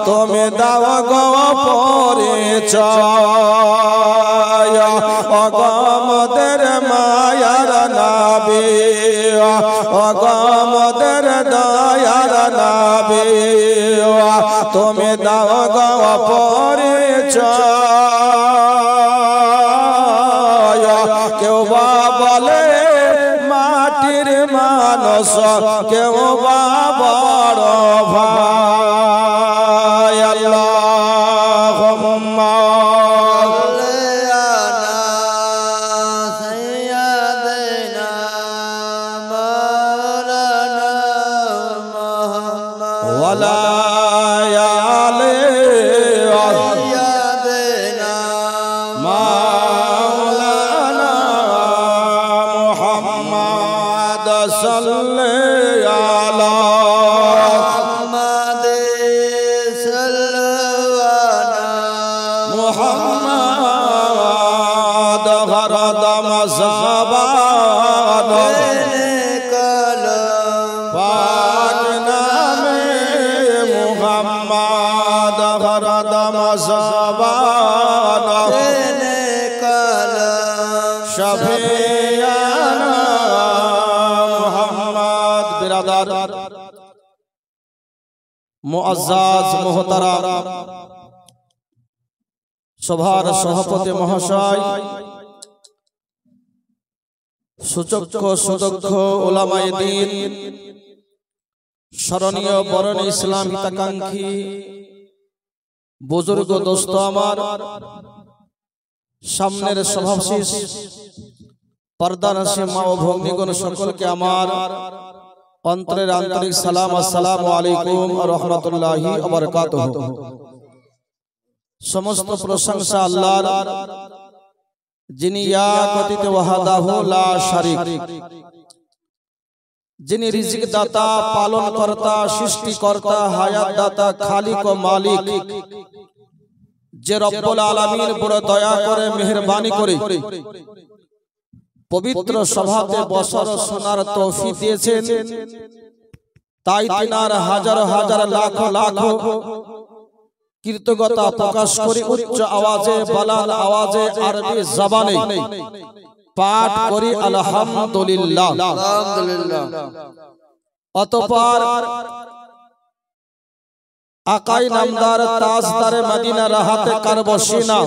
তুমি দাও গো পরিচয় অগমদের মায়ার নবী অগমদের দয়ার নবী তুমি দাও গো পরিচয় কেউ বা বলে মাটির মানুষ কেউ বা বড় ভাই আল্লাহুম্মা ওয়ালা আলে সাইয়্যিদানা মাওলানা মুহাম্মদ সাল্লাল্লাহু আলা মুহাম্মদ সাল্লাল্লাহু মুহাম্মদ গরদ মযবান পাক নামে মুহাম্মদ গরদ মযবান শফিয়ানা মুহাম্মদ বিরাদার মুআজ্জাজ মুহতারাম সভার সভাপতি মহাশয় সুযোগ্য সুদক্ষ উলামায়ে দ্বীন স্মরণীয় বরণ ইসলাম হিতাকাঙ্ক্ষী বুজুর্গ দোস্ত আমার সামনের সভাশীষ পর্দানশী মা ও ভগ্নীগণ সকলকে আমার অন্তরের আন্তরিক সালাম আসসালামু আলাইকুম ওয়া রাহমাতুল্লাহি ওয়া বারাকাতুহু। সমস্ত প্রশংসা আল্লাহর, যিনি এক অতীত ওয়াহদাহু লা শারীক, যিনি রিজিক দাতা, পালন কর্তা, সৃষ্টিকর্তা, হায়াত দাতা, খালিক ও মালিক, যে রব্বুল আলামিন বড় দয়া করে মেহেরবানি করে পবিত্র সভাতে বসর শোনার তৌফিক দিয়েছেন। তাই তিনার হাজার হাজার লাখ লাখ কৃতজ্ঞতা প্রকাশ করি উচ্চ আওয়াজে, বালাল আওয়াজে, আরবি জবানে পাঠ করি আলহামদুলিল্লাহ। অতঃপর আকাই নামদার তাজদারে মদিনা রাহাতে কারবশিনা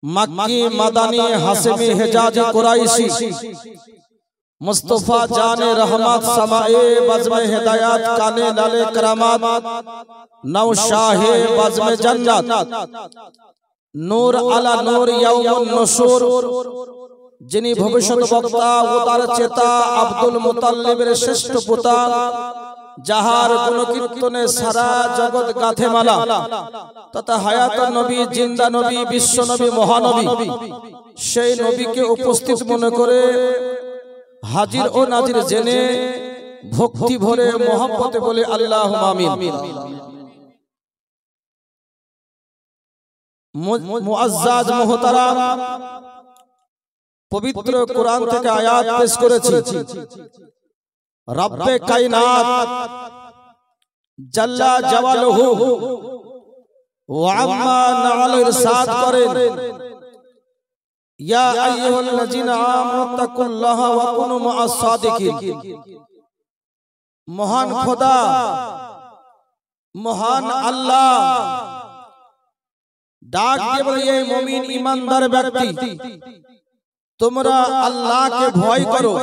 মক্কি মাদানী হাসেমি হেজাজি কুরাইশি মুস্তাফা জানে রহমত समाए बज़्म हिदायत काने लाले करामात नौ शाहे बज़्म जन्नत नूर अला नूर यौमुन नुशूर, যিনি ভবিষ্যৎ বক্তা উদার চেতা আব্দুল মুতাল্লিবের শ্রেষ্ঠ পুতা, যাহার গুণকীর্তনে সারা জগৎ গাথে মালা, তথা হায়াত নবী, জিন্দা নবী, বিশ্ব নবী, মহানবী, সেই নবীকে উপস্থিত মনে করে হাজির ও নাজির জেনে ভক্তি ভরে মহব্বতে বলে আল্লাহুম্মা আমিন। মুআজ্জাজ মুহতারাম, পবিত্র কোরআন থেকে আয়াত পেশ করেছি। রব্বে কায়নাত জাল্লা জালালুহু ওয়া আম্মা নাআল ইরশাদ করেন, ইয়া আইয়ুহাল্লাযিনা আমানু তাকুল্লাহা ওয়া কুনু মাআস সাদিকিন। মহান খোদা, মহান আল্লাহ ডাক দিয়ে বলে, এই মুমিন ঈমানদার ব্যক্তি, তোমরা আল্লাহকে ভয় করো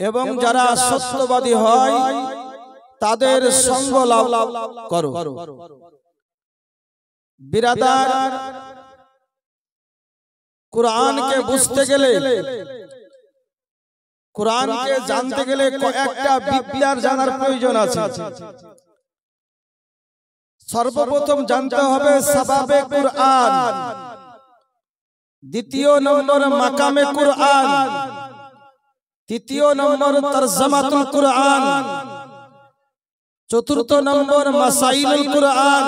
এবং যারা সত্যবাদী হয় তাদের সঙ্গ লাভ করো। বিরাদার, কুরআনকে বুঝতে গেলে, কুরআনকে জানতে গেলে কয়েকটা বিদ্যার জানার প্রয়োজন আছে। সর্বপ্রথম জানতে হবে সাবাবে কুরআন, দ্বিতীয় নম্বর মাকামে কুরআন, তৃতীয় নম্বর তরজমাতুল কুরআন, চতুর্থ নম্বর মাসাইলুল কুরআন,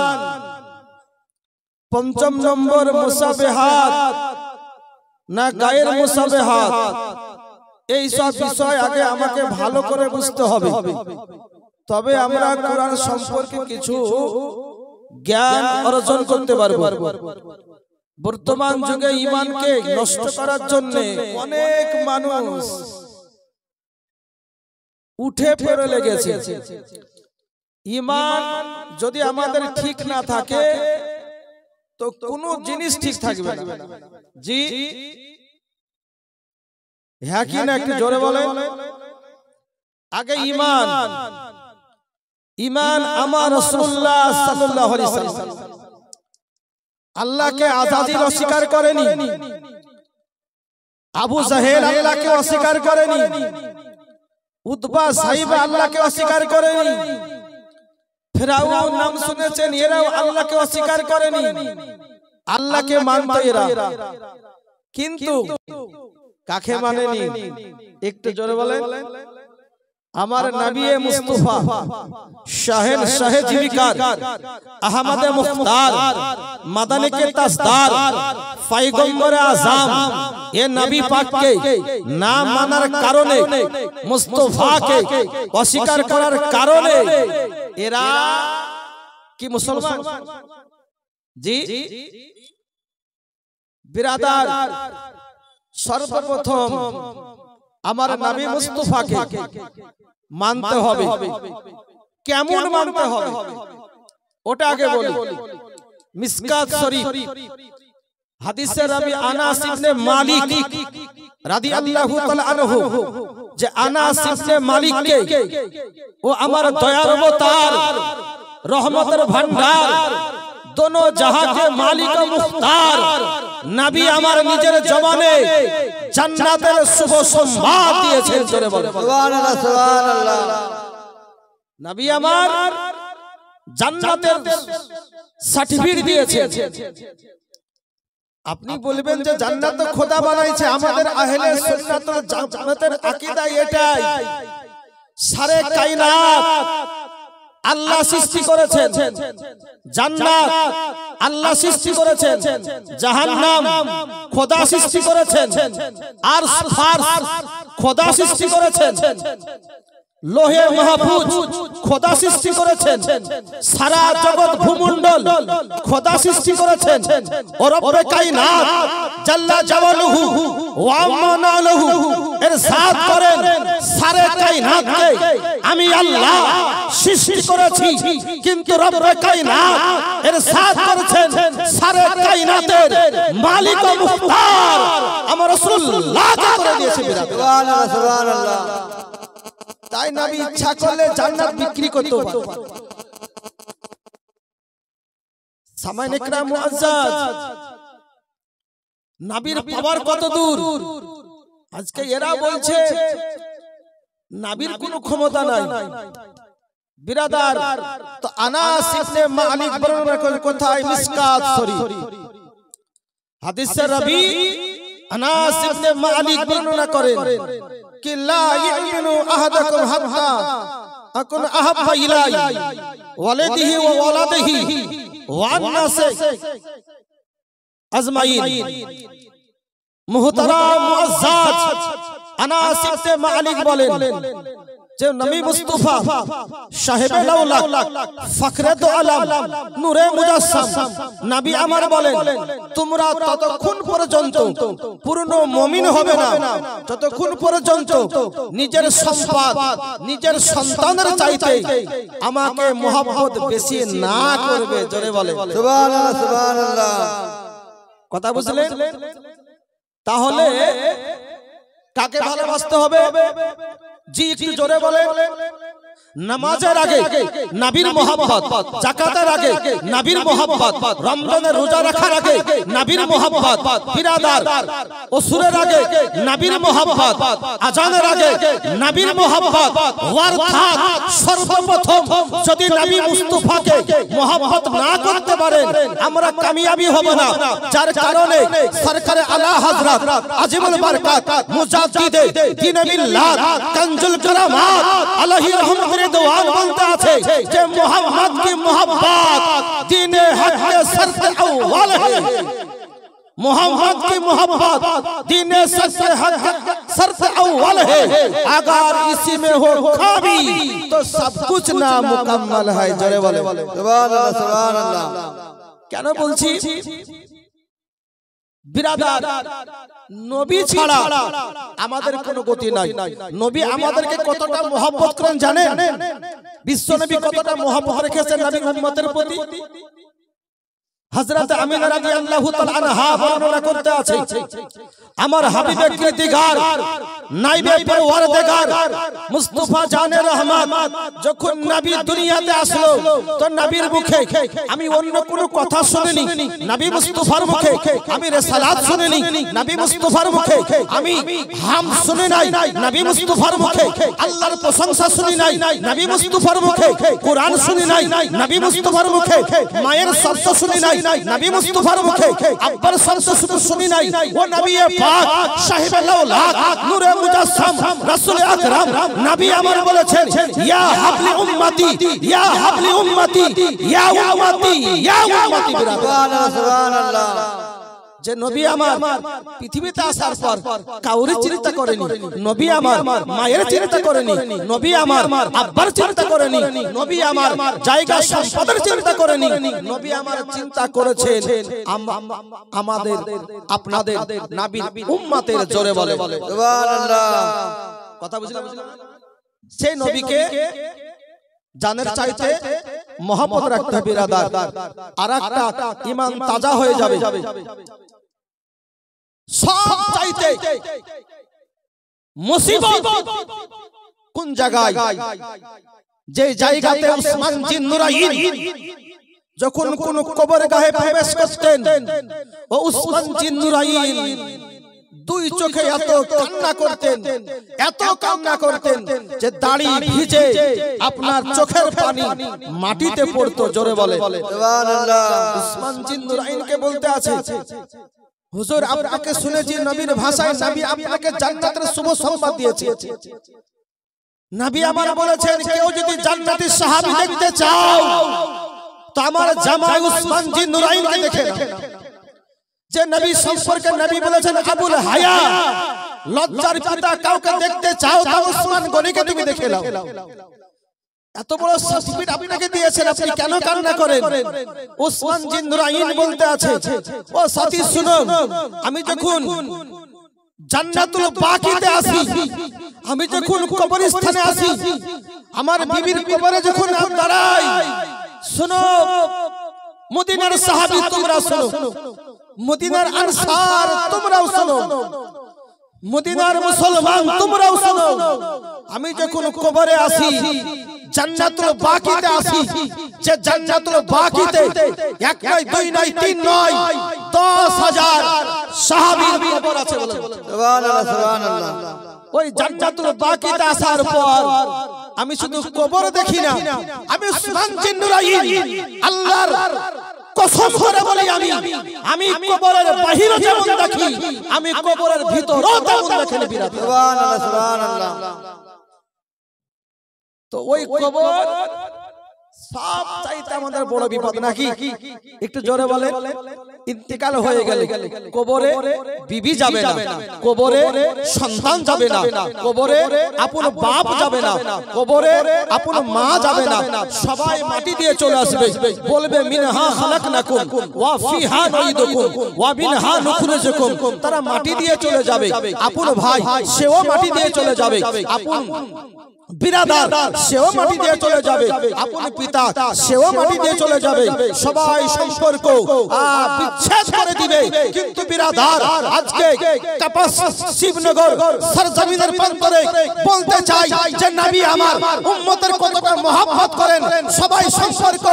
পঞ্চম নম্বর মুসাবিহাত না গায়ের মুসাবিহাত, এই সব বিষয় আগে আমাকে ভালো করে বুঝতে হবে, তবে আমরা কোরআন সম্পর্কে কিছু জ্ঞান অর্জন করতে পারবো। বর্তমান যুগে ঈমানকে নষ্ট করার জন্য অনেক মানুষ উঠে পড়ে লেগেছে। ঈমান যদি আমাদের ঠিক না থাকে তো কোনো জিনিস ঠিক থাকবে না। জি হ্যাঁ কি না একটু জোরে বলে। আগে ঈমান, ঈমান আমার রাসূলুল্লাহ সাল্লাল্লাহু আলাইহি ওয়াসাল্লাম আল্লাহকে আযাজিল অস্বীকার করেনি, আবু জাহেল আল্লাহকে অস্বীকার করেনি, উতবা সাইবা আল্লাহকে অস্বীকার করেনি, ফিরাউন নাম শুনেছেন এরাও আল্লাহকে অস্বীকার করেনি, আল্লাহকে মানত এরা, কিন্তু কাকে মানেনি একটু জোরে বলেন। আমার নবী মুস্তাফা শাহেন শাহে জীবিকার আহমদ মুখতার মাদানী কে তাজদার পয়গম্বর আযম এ নবী পাককে না মানার কারণে, মুস্তাফাকে অস্বীকার করার কারণে এরা কি মুসলমান? জি বিরাদার, সর্বপ্রথম আমার নবী মুস্তাফাকে মানতে হবে। কেমন মানতে হবে ওটা আগে বলি। মিসকাত শরীফ হাদিসে রাবি আনাস ইবনে মালিক রাদিয়াল্লাহু তাআলা আনহু, যে আনাস ইবনে মালিককে ও আমার দয়ার অবতার রহমতের ভান্ডার दोनों जहां के मालिक मुख्तार नबी আমার নিজের জবানে জান্নাতের শুভ সংবাদ দিয়েছেন। জোরে বলেন সুবহানাল্লাহ সুবহানাল্লাহ। নবী আমার জান্নাতের সার্টিফিকেট দিয়েছেন। আপনি বলবেন যে জান্নাত তো খোদা বানাইছে, আমাদের আহলে সুন্নাত ওয়াল জামাতের আকীদা এটাই। সারে কায়নাত আল্লাহ সৃষ্টি করেছেন, জান্নাত আল্লাহ সৃষ্টি করেছেন, জাহান্নাম খোদা সৃষ্টি করেছেন, আর ফারস খোদা সৃষ্টি করেছেন, লোহে মাহফুজ খোদা সৃষ্টি করেছেন, সারা জগৎ ভূমণ্ডল খোদা সৃষ্টি করেছেন। ও রব্বে কায়নাত জাল্লা জালালুহু ওয়া মানালুহু ইরশাদ করেন, সারে কায়নাতকে আমি আল্লাহ সৃষ্টি করেছি, কিন্তু রব্বে কায়নাত ইরশাদ করেছেন সারে কায়নাতের মালিক ও মুখতার আমার রাসূলুল্লাহ করে দিয়েছে। সুবহানাল্লাহ সুবহানাল্লাহ। তাই নবী ইচ্ছা করলে জান্নাত বিক্রি করতে পারে। সামাইন ইকরাম মুআজ্জাজ, নবীর পাওয়ার কত দূর। আজকে এরা বলছে নবীর কোনো ক্ষমতা নাই। বিরাদার, তো আনাস ইবনে মালিক বর্ণনা করেন কোথায়? মিসকাত শরীফ হাদিসে রাবি আনাস ইবনে মালিক বর্ণনা করেন कि ला युमिनु अहदकुम हत्ता अकुन अहब्बा इलाई वालिदिही व वलदिही व अन्नासे अजमाइन। मुहतरम मुअज्जज अनास इब्ने मालिक बोलेन যে নবী মুস্তাফা সাহেবে লাউলাক ফখরে দো আলম নূরে মুজাসসাম নবী আমার বলেন, তোমরা ততক্ষণ পর্যন্ত পূর্ণ মুমিন হবে না যতক্ষণ পর্যন্ত নিজের সম্পদ নিজের সন্তানের চাইতে আমাকে মহব্বত বেশি না করবে। জোরে বলে সুবহানাল্লাহ সুবহানাল্লাহ। কথা বুঝলেন? তাহলে কাকে ভালোবাসতে হবে? জি একটু জোরে বলেন। নামাজের আগে নবীর মোহাব্বত, যাকাতের আগে নবীর মোহাব্বত, রমজানের রোজা রাখার আগে নবীর মোহাব্বত, বিরাদার ওসুরের আগে নবীর মোহাব্বত, আজানের আগে নবীর মোহাব্বত। অর্থাৎ সর্বপ্রথম যদি নবী মুস্তাফাকে মোহাব্বত না করতে পারেন আমরা কামিয়াবি হব না। যার কারণে সরকারে আলা হযরত আজিমুল বরকত মুজাদ্দিদে দ্বীন মিল্লাত কানজুল কারামাত আলাইহি রহমত রিদওয়ান বলতে আছে যে মুহাম্মদ की मोहब्बत दीन हक के शर्त अव्वल है। मोहम्मद की मोहब्बत दीने शर्त अव्वल है, अगर इसी में हो खामी तो सब कुछ नामुकम्मल है। जरे वाले सुभान अल्लाह। কেন বলছি বিরাদার, নবী ছাড়া আমাদের কোনো গতি নাই। নবী আমাদেরকে কতটা মহব্বত করেন জানেন? বিশ্ব নবী কতটা মহব্বত রেখেছেন নবীর উম্মতের প্রতি। হযরত আমিনা রাদিয়াল্লাহু তাআলা আনহা বর্ণনা করতে আছে, আমার হাবিবে কৃতিগার নাইবে পরওয়ারদিগার মুস্তাফা জানে রহমত যখন নবী দুনিয়াতে আসলো তো নবীর মুখে আমি অন্য কোনো কথা শুনিনি, নবী মুস্তাফার মুখে আমি রিসালাত শুনিনি, নবী মুস্তাফার মুখে আমি হাম শুনি নাই, নবী মুস্তাফার মুখে আল্লাহর প্রশংসা শুনি নাই, নবী মুস্তাফার মুখে কোরআন শুনি নাই, নবী মুস্তাফার মুখে মায়ের শব্দ শুনি নাই, নবী মুস্তাফার মুখে আব্বার শব্দ শুনি নাই। ও নবী পাক সাহেবে লাউলাদ নূরে মুজাসসাম রাসূল আকরাম নবী আমার বলেছেন, ইয়া হাবলি উম্মতি ইয়া হাবলি উম্মতি ইয়া উম্মতি ইয়া উম্মতি। সুবহানাল্লাহ। যে নবী আমার পৃথিবীতে আসার পর কাউরি চিন্তা করেনি, নবী আমার মায়ের চিন্তা করেনি, নবী আমার আব্বার চিন্তা করেনি, নবী আমার জায়গা সম্পদের চিন্তা করেনি, নবী আমার চিন্তা করেছেন আমাদের আপনাদের নবীর উম্মতের। জোরে বলে সুবহানাল্লাহ। কথা বুঝলাম? সেই নবীকে জানের চাইতে মহব্বত রাখতে হবে বিরাদার, আর একটা ঈমান তাজা হয়ে যাবে। সব চাইতে মুসিবত কোন জায়গায়? যে জায়গাতে উসমান জিন নুরাইন যখন কোন কবরগাহে প্রবেশ করতেন, ও উসমান জিন নুরাইন দুই চোখে এত কান্না করতেন, এত কান্না করতেন যে দাড়ি ভিজে আপনার চোখের পানি মাটিতে পড়তো। জোরে বলে সুবহানাল্লাহ। উসমান জিন নুরাইনকে বলতে আছে, হুজুর আপনাকে শুনেছি নবীর ভাষায় নবী আপনাকে জান্নাতের শুভ সংবাদ দিয়েছে। নবী আমার বলেছেন, কেউ যদি জান্নাতি সাহাবী দেখতে চাও তো আমার জামাই উসমান জিন নুরাইনকে দেখে নাও। যে নবী সম্পর্কে নবী বলেছেন, আবুল হায়া, লজ্জার পিতা, কাউকে দেখতে চাও তো উসমান গনিকে তুমি দেখে নাও। এত বড় সার্টিফিকেট আপনাকে দিয়েছেন, আপনি কেন কান্না করেন? উসমান জিন নুরাইন বলতে আছে, ও সাথী শুনো, আমি যখন জান্নাতুল বাকিতে আসি, আমি যখন কবরস্থানে আসি, আমার বিবির কবরে যখন আমি দাঁড়াই, শুনো মদিনার সাহাবী তোমরা শোনো, মদিনার আনসার তোমরাও শোনো, মদিনার মুসলমান তোমরাও শোনো, আমি যখন কবরে আসি, জান্নাতুল বাকিতে আসি, যে জান্নাতুল বাকিতে এক নয়, দুই নয়, তিন নয়, 10,000 সাহাবীর কবর আছে। বলেন সুবহানাল্লাহ সুবহানাল্লাহ। ওই জান্নাতুল বাকিতে আসার পর আমি শুধু কবর দেখি না, আমি উসমান জিন নুরাইন আল্লাহর কসম করে বলি, আমি কবরের বাহিরে যেমন দেখি, আমি কবরের ভিতরেও তেমন দেখি। সুবহানাল্লাহ সুবহানাল্লাহ। তো ওই কবর সব চাইতে আমাদের বড় বিপদ নাকি? একটু জোরে বলে। ইন্তেকাল হয়ে গেলে কবরে বিবি যাবে না, কবরে সন্তান যাবে না, কবরে আপন বাপ যাবে না, কবরে আপন মা যাবে না, সবাই মাটি দিয়ে চলে আসবে, বলবে মিনহা খালাকনাকুম ওয়া ফিহা নুঈদুকুম ওয়া মিনহা নুখরিজুকুম। তারা মাটি দিয়ে চলে যাবে, আপন ভাই সেও মাটি দিয়ে চলে যাবে, আপন বিরাদার সেও মাটি দিয়ে চলে যাবে, আপন পিতা সেও মাটি দিয়ে চলে যাবে, সবাই সম্পর্ক বিচ্ছেদ করে দিবে। কিন্তু বিরাদার আজকে কাপাস শিবনগর সরজমিনের প্রান্তরে বলতে চাই যে নবী আমার উম্মতের কতটা মহব্বত করেন, সবাই সম্পর্ক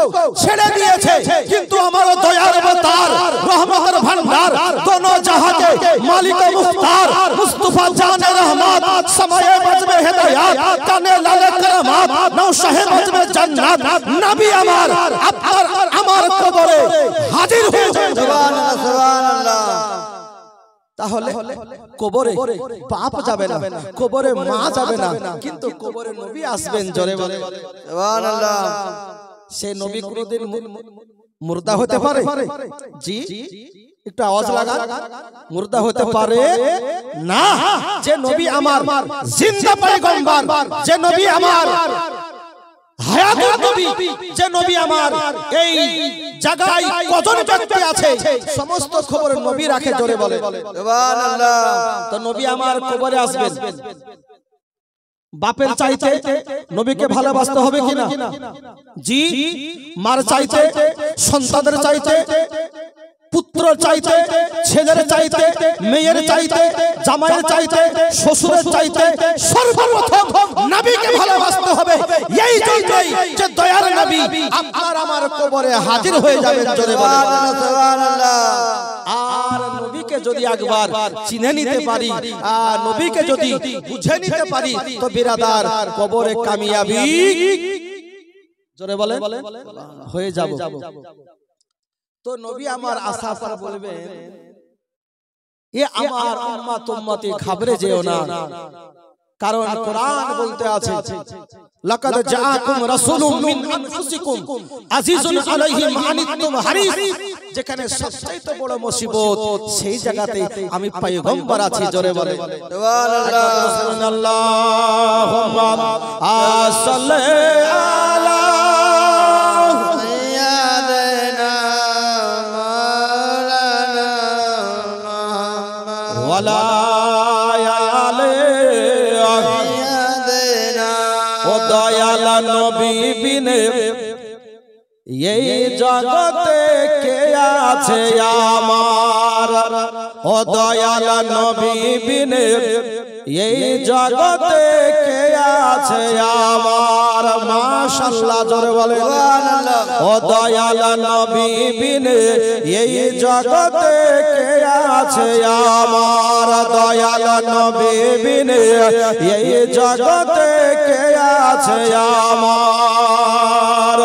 ছেড়ে দিয়েছে, কিন্তু আমার দয়ার অবতার রহমতের ভান্ডার দোনো জাহাকে মালিক মুখতার মুস্তাফা জানে রহমত সময়ে বাজবে হেদায়েত কানে লালে কারামাত নও সাহেব বাজবে জান্নাত। নবী আমার আপনার আমার কবরে হাজির হয়ে যান। সুবহানাল্লাহ সুবহানাল্লাহ। তাহলে কবরে বাপ যাবে না, কবরে মা যাবে না, কিন্তু কবরে নবী আসবেন। জোরে বলে সুবহানাল্লাহ। সেই নবী কোনদিন মুর্দা হতে পারে? জি একটু আওয়াজ লাগা, মুর্দা হতে পারে না। যে নবী আমার জিন্দা পয়গম্বর, যে নবী আমার হায়াতুল নবী, যে নবী আমার এই জায়গায় কজন ব্যক্তি আছে সমস্ত খবর নবী রাখে। জোরে বলে সুবহানাল্লাহ। তো নবী আমার কবরে আসবেন, বাপের চাইতে নবীকে ভালোবাসতে হবে কিনা? জি। মার চাইতে, সন্তানের চাইতে, পুত্র চাইতে, ছেলের চাইতে, মেয়ের চাইতে, জামাইয়ের চাইতে, শ্বশুরের চাইতে সর্বপ্রথম নবীকে ভালোবাসতে হবে। এই জন্যই যে দয়ার নবী আপনার আমার কবরে হাজির হয়ে যাবেন। জোরে বলেন সুবহানাল্লাহ। আর নবীকে যদি একবার চিনে নিতে পারি, আর নবীকে যদি বুঝে নিতে পারি, তো বিরাদার কবরে কামিয়াবি জোরে বলেন হয়ে যাব। তো নবী আমার আশা পর বলবেন, এ আমার উম্মত উম্মতি ঘাবড়ে যেও না, কারণ কোরআন বলতে আছে লাকাদ জাআকুম রাসূলুম মিন আনফুসিকুম আজিজুন আলাইহি মা আনিতুম হারিস। যেখানে সবচেয়ে বড় মুসিবত সেই জায়গাতে আমি পয়গম্বর আছি। জোরে বলে সুবহানাল্লাহ। আল্লাহুম্মা সাল্লি আলা ওয়ালা দয়াল নবী বিনে এই জগতে কে আছে আমার? ও দয়াল নবী বিনে এই জগতে কে আছে আমার? মাশাআল্লাহ জোরে বলে সুবহানাল্লাহ। ও দয়াল নবী বিনে এই জগতে কে আছে আমার? দয়াল নবী বিনে এই জগতে কে আছে আমার?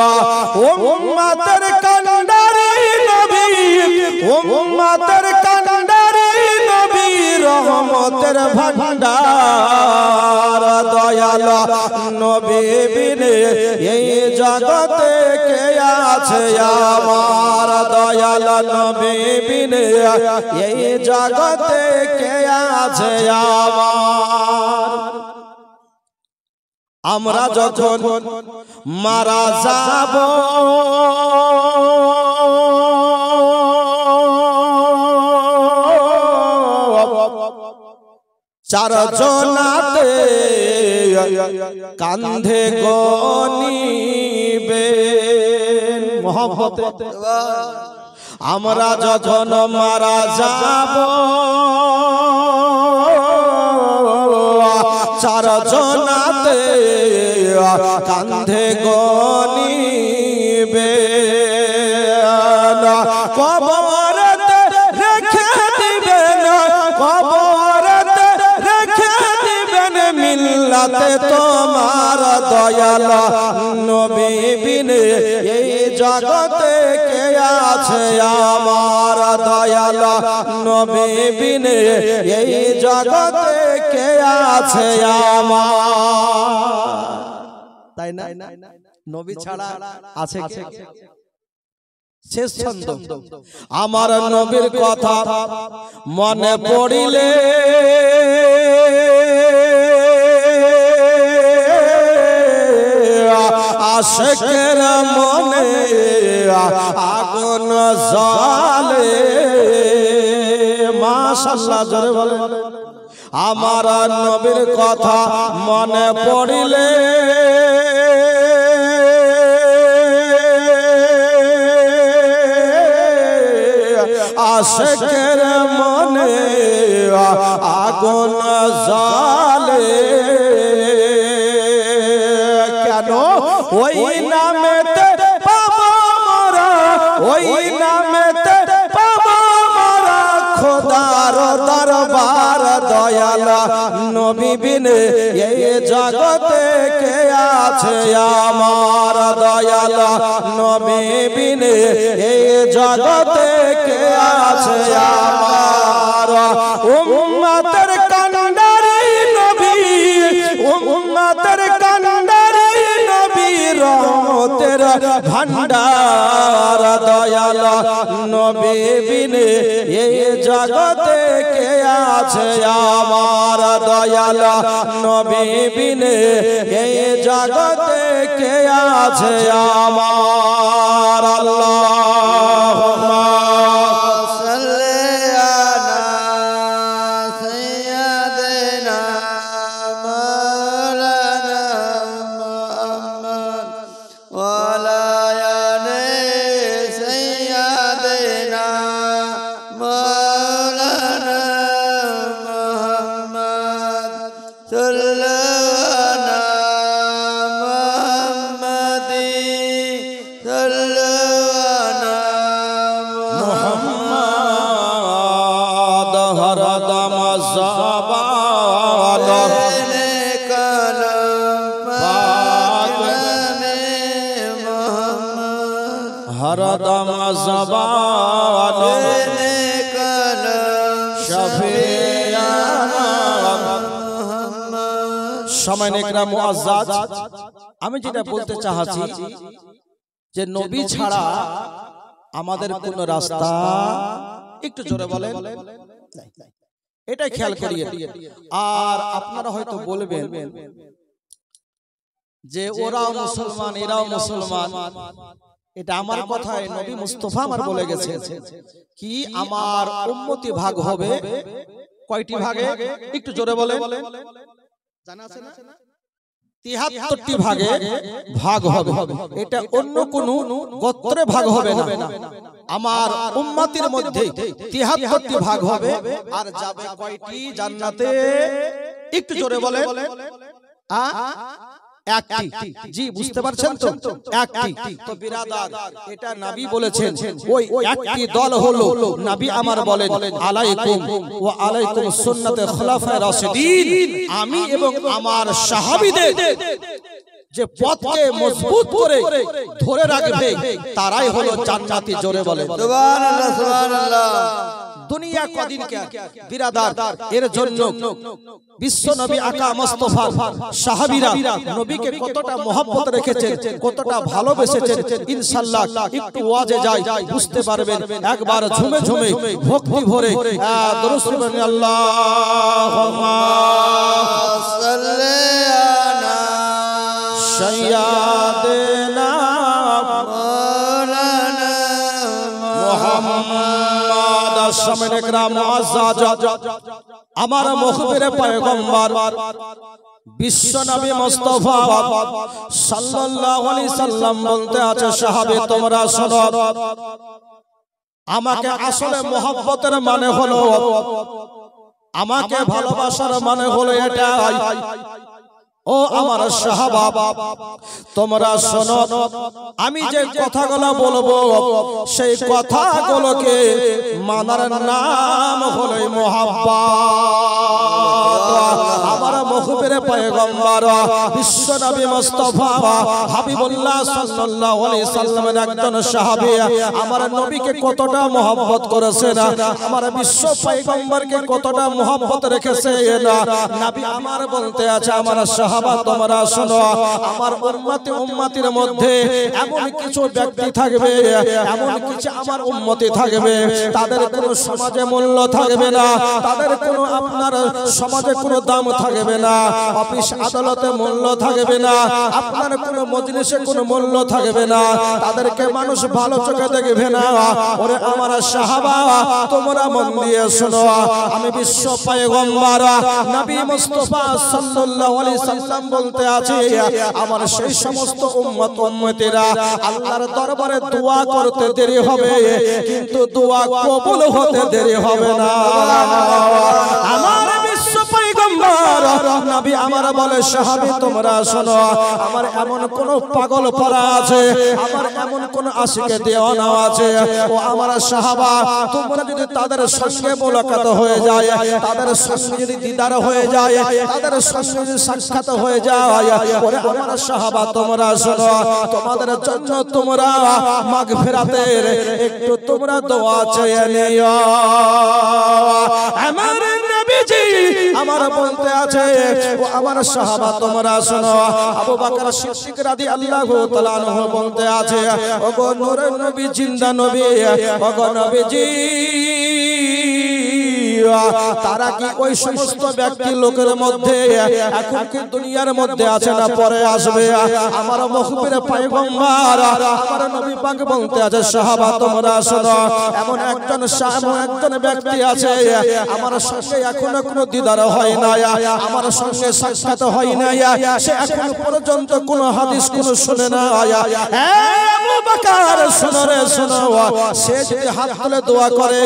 উম্মতের কান্ডারি নবী, উম্মতের কান্ডারি নবী, রহমতের ভান্ডার। দয়াল নবী বিনে এই জগতে কে আছে আমার? দয়াল নবী বিনে এই জগতে কে আছে আমার? আমরা যখন মারা যাব চারজনাতে কান্ধে গনিবে মহব্বতে। আমরা যখন মারা যাব চারজনাতে কান্ধে গনিবে, কবরতে রেখে দিবেন, কবরতে রেখে দিবেন মিল্লাতে তোমার। দয়াল নবী বিনে এই জগতে কে আছে আমার? দয়াল নবী বিনে এই জগতে কে আছে আমার? তাই না? নবী ছাড়া আছে কে? শেষ ছন্দ। আমার নবীর কথা মনে পড়িলে আশিকের মনে আগুন জ্বলে। মাশাআল্লাহ জোরে বলে। আমার নবীর কথা মনে পড়িলে আশিকের মনে আগুন জ্বলে। কেন? ওই নামেতে পাবো মোরা, ওই নামেতে পাবো মোরা খোদার দরবার। দয়াল নবী বিনে এই জগতে কে আছে আমার? দয়াল নবী বিনে এই জগতে কে আছে আমার? উম্মতের কান্ডারি নবী, উম্মতের কান্ডারি নবী, রহমতের ভান্ডার। দয়াল দয়াল নবী বিনে এই জগতে কে আছে আমার দয়াল নবী বিনে এই জগতে কে আছে আমার আল্লাহুম্মা हरदम ज़बान शफीआना समय नेकराम मुअज़्ज़ज़ আমি যেটা বলতে চাচ্ছি যে নবী ছাড়া আমাদের কোন রাস্তা একটু জোরে বলেন এটাই খেয়াল করিয়ে আর আপনারা হয়তো বলবেন যে ওরাও মুসলমান এরাও মুসলমান এটা আমার কথায় নবী মুস্তাফা আমার বলে গেছে কি আমার উম্মতি ভাগ হবে কয়টি ভাগে একটু জোরে বলেন জানা আছে না ৭৩টি ভাগে ভাগ হবে এটা অন্য কোন গোত্রে ভাগ হবে না আমার উম্মতির মধ্যে ৭৩টি ভাগ হবে আর যাবে কয়টি জান্নাতে একটু জোরে বলেন একটি জি বুঝতে পারছেন তো একটি তো বিরাদার এটা নবী বলেছেন ওই একটি দল হলো নবী আমার বলেন আলাইকুম ওয়া আলাইকুম সুন্নাতে খুলাফায়ে রাশিদিন আমি এবং আমার সাহাবীদের যে পথকে মজবুত করে ধরে রাখবে তারাই হলো জান্নাতি জোরে বলেন সুবহানাল্লাহ সুবহানাল্লাহ দুনিয়া কদিন কে বিরাদার এর জন্য বিশ্ব নবী আকা মুস্তাফা সাহাবীরা নবীকে কতটা মহব্বত রেখেছেন কতটা ভালোবেসেছেন ইনশাআল্লাহ একটু ওয়াজে যাই বুঝতে পারবেন একবার ঝুমে ঝুমে ভক্তি ভরে দরুদ পড়ুন আল্লাহুম্মা সাল্লি আলা সাইয়্যিদিনা মাওলানা মুহাম্মদ সামনে کرام মুআজ্জাজ আমার মুখবির পয়গম্বর বিশ্ব নবী মুস্তাফা সাল্লাল্লাহু আলাইহি সাল্লাম বলতে আছে সাহাবে তোমরা শোনো আমাকে আসলে মহব্বতের মানে হলো আমাকে ভালোবাসার মানে হলো এটাই ও আমার সাহাবা তোমরা শোনো আমি যে কথাগুলো বলবো সেই কথাগুলোকে মানার নাম হলো মুহাব্বত আমার মুখবির পয়গম্বর বিশ্ব নবী মুস্তাফা হাবিবুল্লাহ সাল্লাল্লাহু আলাইহি সাল্লামের একজন সাহাবী আমার নবীকে কতটা মহব্বত করেছেন আমার বিশ্ব পয়গম্বরকে কতটা মহব্বত রেখেছেন নবী আমার বলতে আছে আমার সাহাবা তোমরা শোনো আমার উম্মতির মধ্যে এমন কিছু ব্যক্তি থাকবে এমন কিছু আমার উম্মতি থাকবে তাদের কোনো সমাজে মূল্য থাকবে না তাদের কোনো আপনার সমাজে কোনো দাম থাকবে না অফিস আদালতে মূল্য থাকবে না আপনার কোনো মজলিসে কোনো মূল্য থাকবে না তাদেরকে মানুষ ভালো চোখে দেখবে না ওরে আমার সাহাবা তোমরা মন দিয়ে শোনো আমি বিশ্ব পয়গম্বর নবী মুস্তাফা সাল্লাল্লাহু আলাইহি সাল্লাম বলতে আছে আমার সেই সমস্ত উম্মত উম্মতেরা আল্লাহর দরবারে দোয়া করতে দেরি হবে কিন্তু দোয়া কবুল হতে দেরি হবে না আমার বিশ্ব পয়গম্বর নবী আমার বলে সাহাবী তোমরা শোনো আমার এমন কোন পাগল পরা আছে আমার এমন কোন আশিকে দেওয়ানা আছে ও আমার সাহাবা তোমরা যদি তাদের সঙ্গে মোলাকাত হয়ে যায় তাদের সঙ্গে যদি দিদার হয়ে যায় তাদের সঙ্গে যদি সাক্ষাৎ হয়ে যায় ওরে আমার সাহাবা তোমরা শোনো তোমাদের জন্য তোমরা মাগফিরাতের একটু তোমরা দোয়া চেয়ে নিও আমার নবীজি আমার বলতে আছে ও আমার সাহাবা তোমরা শোনো আবু বকর সিদ্দিক রাদিয়াল্লাহু তাআলা আনহু বলতে আছে ওগো নূরের নবী জিন্দা নবী ওগো নবীজি তারা কি ওই সমস্ত ব্যক্তি লোকের মধ্যে এখন কি দুনিয়ার মধ্যে আছে না পরে আসবে আমার মুখবির পয়গম্বর আমার নবী পাক বলতে আছে সাহাবা তোমরা শোনো এমন একজন ব্যক্তি আছে আমার সঙ্গে এখনো কোনো দিদার হয় না আমার সঙ্গে সাক্ষাৎ হয় না সে এখন পর্যন্ত কোনো হাদিস কোনো শুনে না আবু বকর শোনো রে শোনো সে যদি হাত তুলে দোয়া করে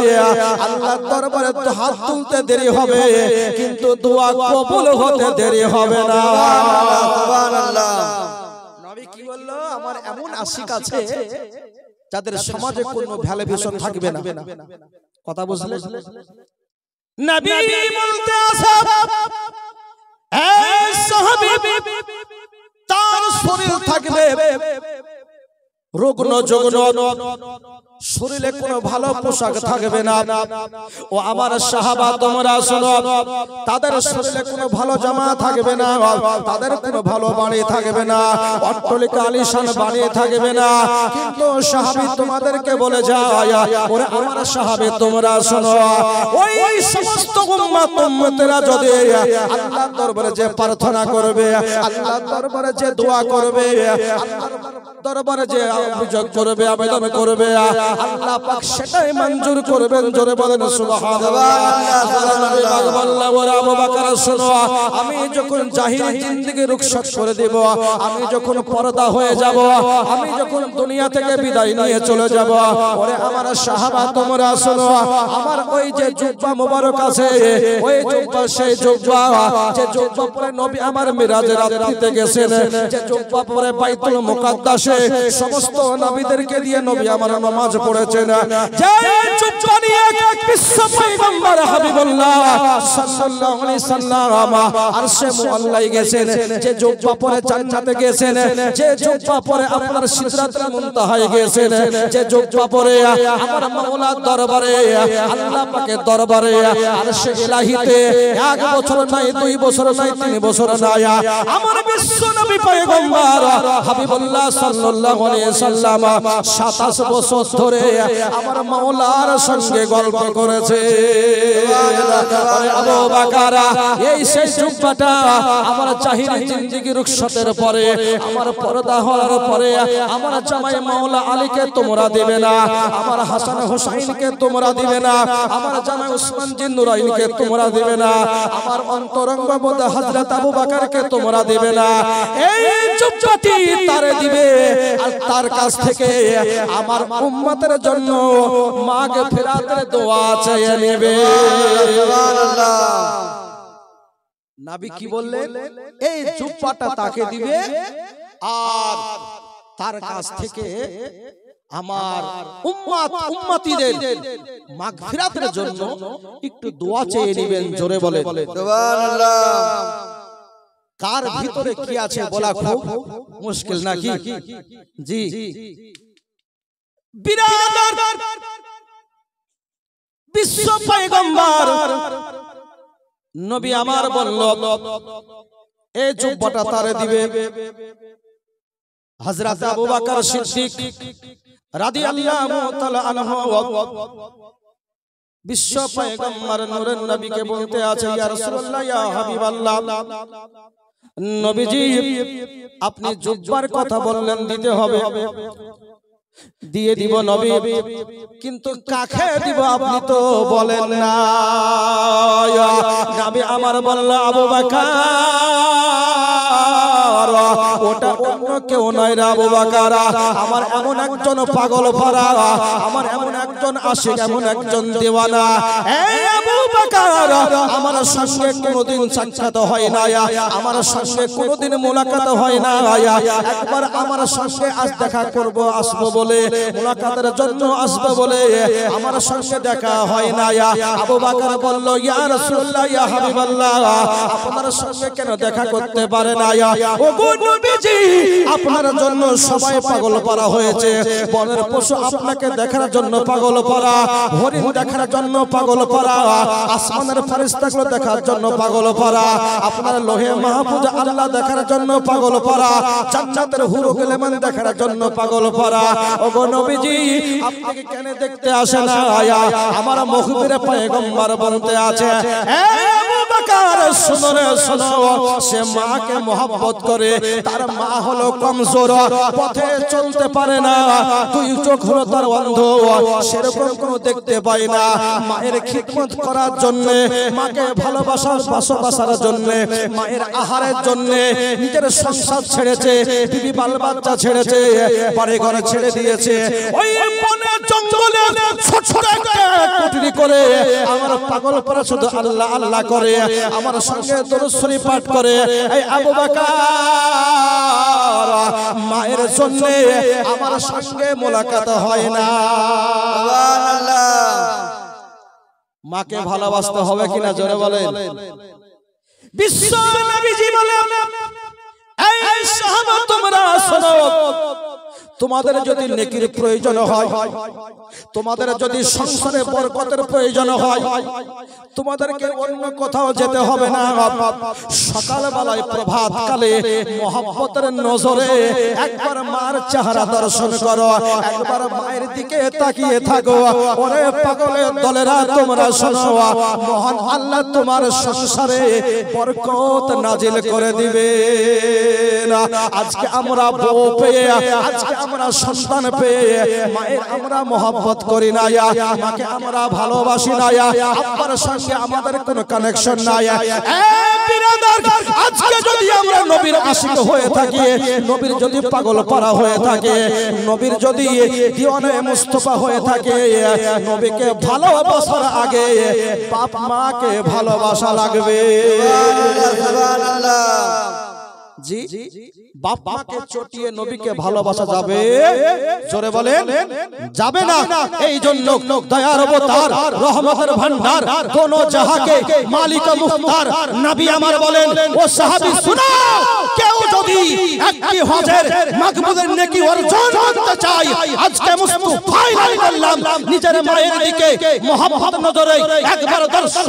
আল্লাহর দরবারে তো হাত তুলতে দেরি হবে কিন্তু দোয়া কবুল হতে দেরি হবে না সুবহানাল্লাহ নবী কি বলল আমার এমন আশিক আছে যাদের সমাজে কোনো ভ্যালুয়েশন থাকবে না কথা বুঝলে নবী বলতে আছে এই সাহাবী তার শরীর থাকবে রুগ্ন জুগ্ন শরীরে কোনো ভালো পোশাক থাকবে না ও আমার সাহাবা তোমরা শোনো তাদের শরীরে কোনো ভালো জামা থাকবে না তাদের কোনো ভালো বাড়ি থাকবে না অট্টালিকা আলিশান বাড়ি থাকবে না কিন্তু সাহাবী তোমাদেরকে বলে যায় ওরে আমার সাহাবী তোমরা শোনো ওই সমস্ত উম্মতেরা যদি আল্লাহর দরবারে যে প্রার্থনা করবে আল্লাহর দরবারে যে দোয়া করবে আল্লাহর দরবারে যে অভিযোগ করবে আবেদন করবে আল্লাহ পাক সেটাই মঞ্জুর করবেন জোরে বলেন সুবহানাল্লাহ নবী পাক বললেন ওরে আবু বকর শোনো আমি যখন জাহিলি জিন্দেগি রুখসত করে দেব আমি যখন পর্দা হয়ে যাব আমি যখন দুনিয়া থেকে বিদায় নিয়ে চলে যাব ওরে আমার সাহাবা তোমরা শোনো আমার ওই যে জুব্বা মোবারক আছে ওই জুব্বা সেই জুব্বা যে জুব্বা পরে নবী আমার মিরাজের রাত্রিতে গেছেন যে জুব্বা পরে বাইতুল মুকাদ্দাসে সমস্ত নবীদেরকে দিয়ে নবী আমার নামাজ পড়েছেন যে জুব্বা নিয়ে বিশ্ব পয়গম্বর হাবিবুল্লাহ সাল্লাল্লাহু আলাইহি সাল্লাম আরশে মুআল্লায় গেছেন যে জুব্বা পরে জান্নাতে গেছেন যে জুব্বা পরে আপনার সিদরাতুল মুনতাহায় গেছেন যে জুব্বা পরে আমার মাওলার দরবারে আল্লাহ পাকের দরবারে আরশে ইলাহিতে 1 বছর নাই 2 বছর নাই 3 বছর নাই আমার বিশ্ব নবী পয়গম্বর হাবিবুল্লাহ সাল্লাল্লাহু আলাইহি সাল্লাম 27 বছর ধরে আমার মাওলার সঙ্গে গল্প করেছে আবু বকর এই সেই জুব্বাটা আমার জাহিলি জিন্দেগি রুখসতের পরে আমার পর্দা হওয়ার পরে আমার জামাই মাওলা আলীকে তোমরা দিবে না আমার হাসান হুসাইনকে তোমরা দিবে না আমার জামাই উসমান জিন নুরাইনকে তোমরা দিবে না আমার অন্তরঙ্গ বন্ধু হযরত আবু বকরকে তোমরা দিবে না এই জুব্বাটি তারে দিবে আর তার কাছ থেকে আমার উম্মতের জন্য মাগফিরাতের দোয়া চেয়ে নেবে সুবহানাল্লাহ নবী কি বললেন এই জুব্বাটা তাকে দিবে আর তার কাছ থেকে আমার উম্মতিদের মাগফিরাতের জন্য একটু দোয়া চেয়ে নেবেন জোরে বলেন সুবহানাল্লাহ কার ভিতরে কি আছে বলা খুব মুশকিল নাকি জি বিরাদার বিশ্ব পয়গম্বর নবী আমার বলল এই জুব্বাটা তারে দিবে হযরত আবু বকর সিদ্দিক রাদিয়াল্লাহু তাআলা আনহু বিশ্ব পয়গম্বর নূরের নবীকে বলতে আছে ইয়া রাসূলুল্লাহ ইয়া হাবিবাল্লাহ নবীজি আপনি জুব্বার কথা বললেন দিতে হবে দিয়ে দিব নবী কিন্তু কাকে দিব আপনি তো বলেন না নবী আমার বলল আবু বকর ওটা অন্য কেউ নয় রে আবু বকর আমার এমন একজন পাগল ভরা আমার এমন একজন আশিক এমন একজন দেওয়ানা এই আবু বকর আমার সঙ্গে কোনোদিন সাক্ষাৎ হয় না আমার সঙ্গে কোনোদিন মোলাকাত হয় না একবার আমার সঙ্গে আজ দেখা করব আসবো বলে মুলাকাতের জন্য আসবে বলে আমার সঙ্গে দেখা হয় না আবু বকর বলল ইয়া রাসূলুল্লাহ ইয়া হাবিবাল্লাহ আপনার সঙ্গে কেন দেখা করতে পারে না ও ওগো নবীজি আপনার জন্য সবাই পাগল পারা হয়েছে। বনের পশু আপনাকে দেখার জন্য পাগল পারা, হরিণ দেখার জন্য পাগল পারা, আসমানের ফেরেশতাগুলো দেখার জন্য পাগল পারা, আপনার লোহে মাহফুজ আল্লাহ দেখার জন্য পাগল পারা, জান্নাতের হুর গেলেমান দেখার জন্য পাগল পারা। ওগো নবীজি আপনাকে কেন দেখতে আসে না? আমার মুখবির পয়গম্বর বলতে আছে, আবু বকর শুনো রে শুনো, সে মাকে মহব্বত করে, তার মা হলো কমজোর, পথে চলতে পারে না, দুই চোখ হলো তার অন্ধ, সেরকম কোনো দেখতে পায় না। মায়ের খিদমত করার জন্য, মাকে ভালোবাসার জন্য, মায়ের আহারের জন্য নিজের সংসার ছেড়েছে, বিবি বাল বাচ্চা ছেড়েছে, বাড়ি ঘর ছেড়ে দিয়েছে, ওই বনে জঙ্গলে ছোট একটা কুটির করে আমার পাগল পরা শুধু আল্লাহ আল্লাহ করে, আমার সঙ্গে দরুদ শরীফ পাঠ করে। এই আবু বকর মায়ের জন্য আমার সঙ্গে মোলাকাত হয় না। সুবহানাল্লাহ। মাকে ভালোবাসতে হবে কিনা জোরে বলেন। বিশ্ব নবীজি বলেন, এই সাহাবা তোমরা শোনো, তোমাদের যদি নেকির প্রয়োজন হয়, তোমাদের যদি সংসারে বরকতের প্রয়োজন হয়, তোমাদেরকে অন্য কোথাও যেতে হবে না। সকালবেলায় প্রভাতকালে মহব্বতের নজরে একবার মার চেহারা দর্শন করো, একবার মায়ের দিকে তাকিয়ে থাকো। ওরে পাগলের দলেরা তোমরা শোনো, মহান আল্লাহ তোমার সংসারে বরকত নাজিল করে দিবে। আজকে আমরা বউ পেয়ে, আজকে আমরা সন্তান পেয়ে মায়ের আমরা মহব্বত করি না, মাকে আমরা ভালোবাসি না, আব্বার সঙ্গে আমাদের কোনো কানেকশন নাই। আজকে যদি আমরা নবীর আশিক হয়ে থাকি, নবীর যদি পাগল পারা হয়ে থাকে, নবীর যদি দিওয়ানে মুস্তাফা হয়ে থাকে, নবীকে ভালোবাসার আগে বাপ মাকে ভালোবাসা লাগবে। সুবহানাল্লাহ। জি, বাপ মাকে চটিয়ে নবীকে ভালোবাসা যাবে? জোরে বলেন, যাবে না। এই জন্য দয়ার অবতার, রহমতের ভান্ডার, দোনো জাহাকে মালিক মুখতার নবী আমার বলেন, ও সাহাবী শুনো, কেউ যদি একটি হজের মাকবুলের নেকি অর্জন করতে চায়, আজকে মুস্তাফাই বললাম নিজের মায়ের দিকে মহব্বত নজরে একবার দর্শন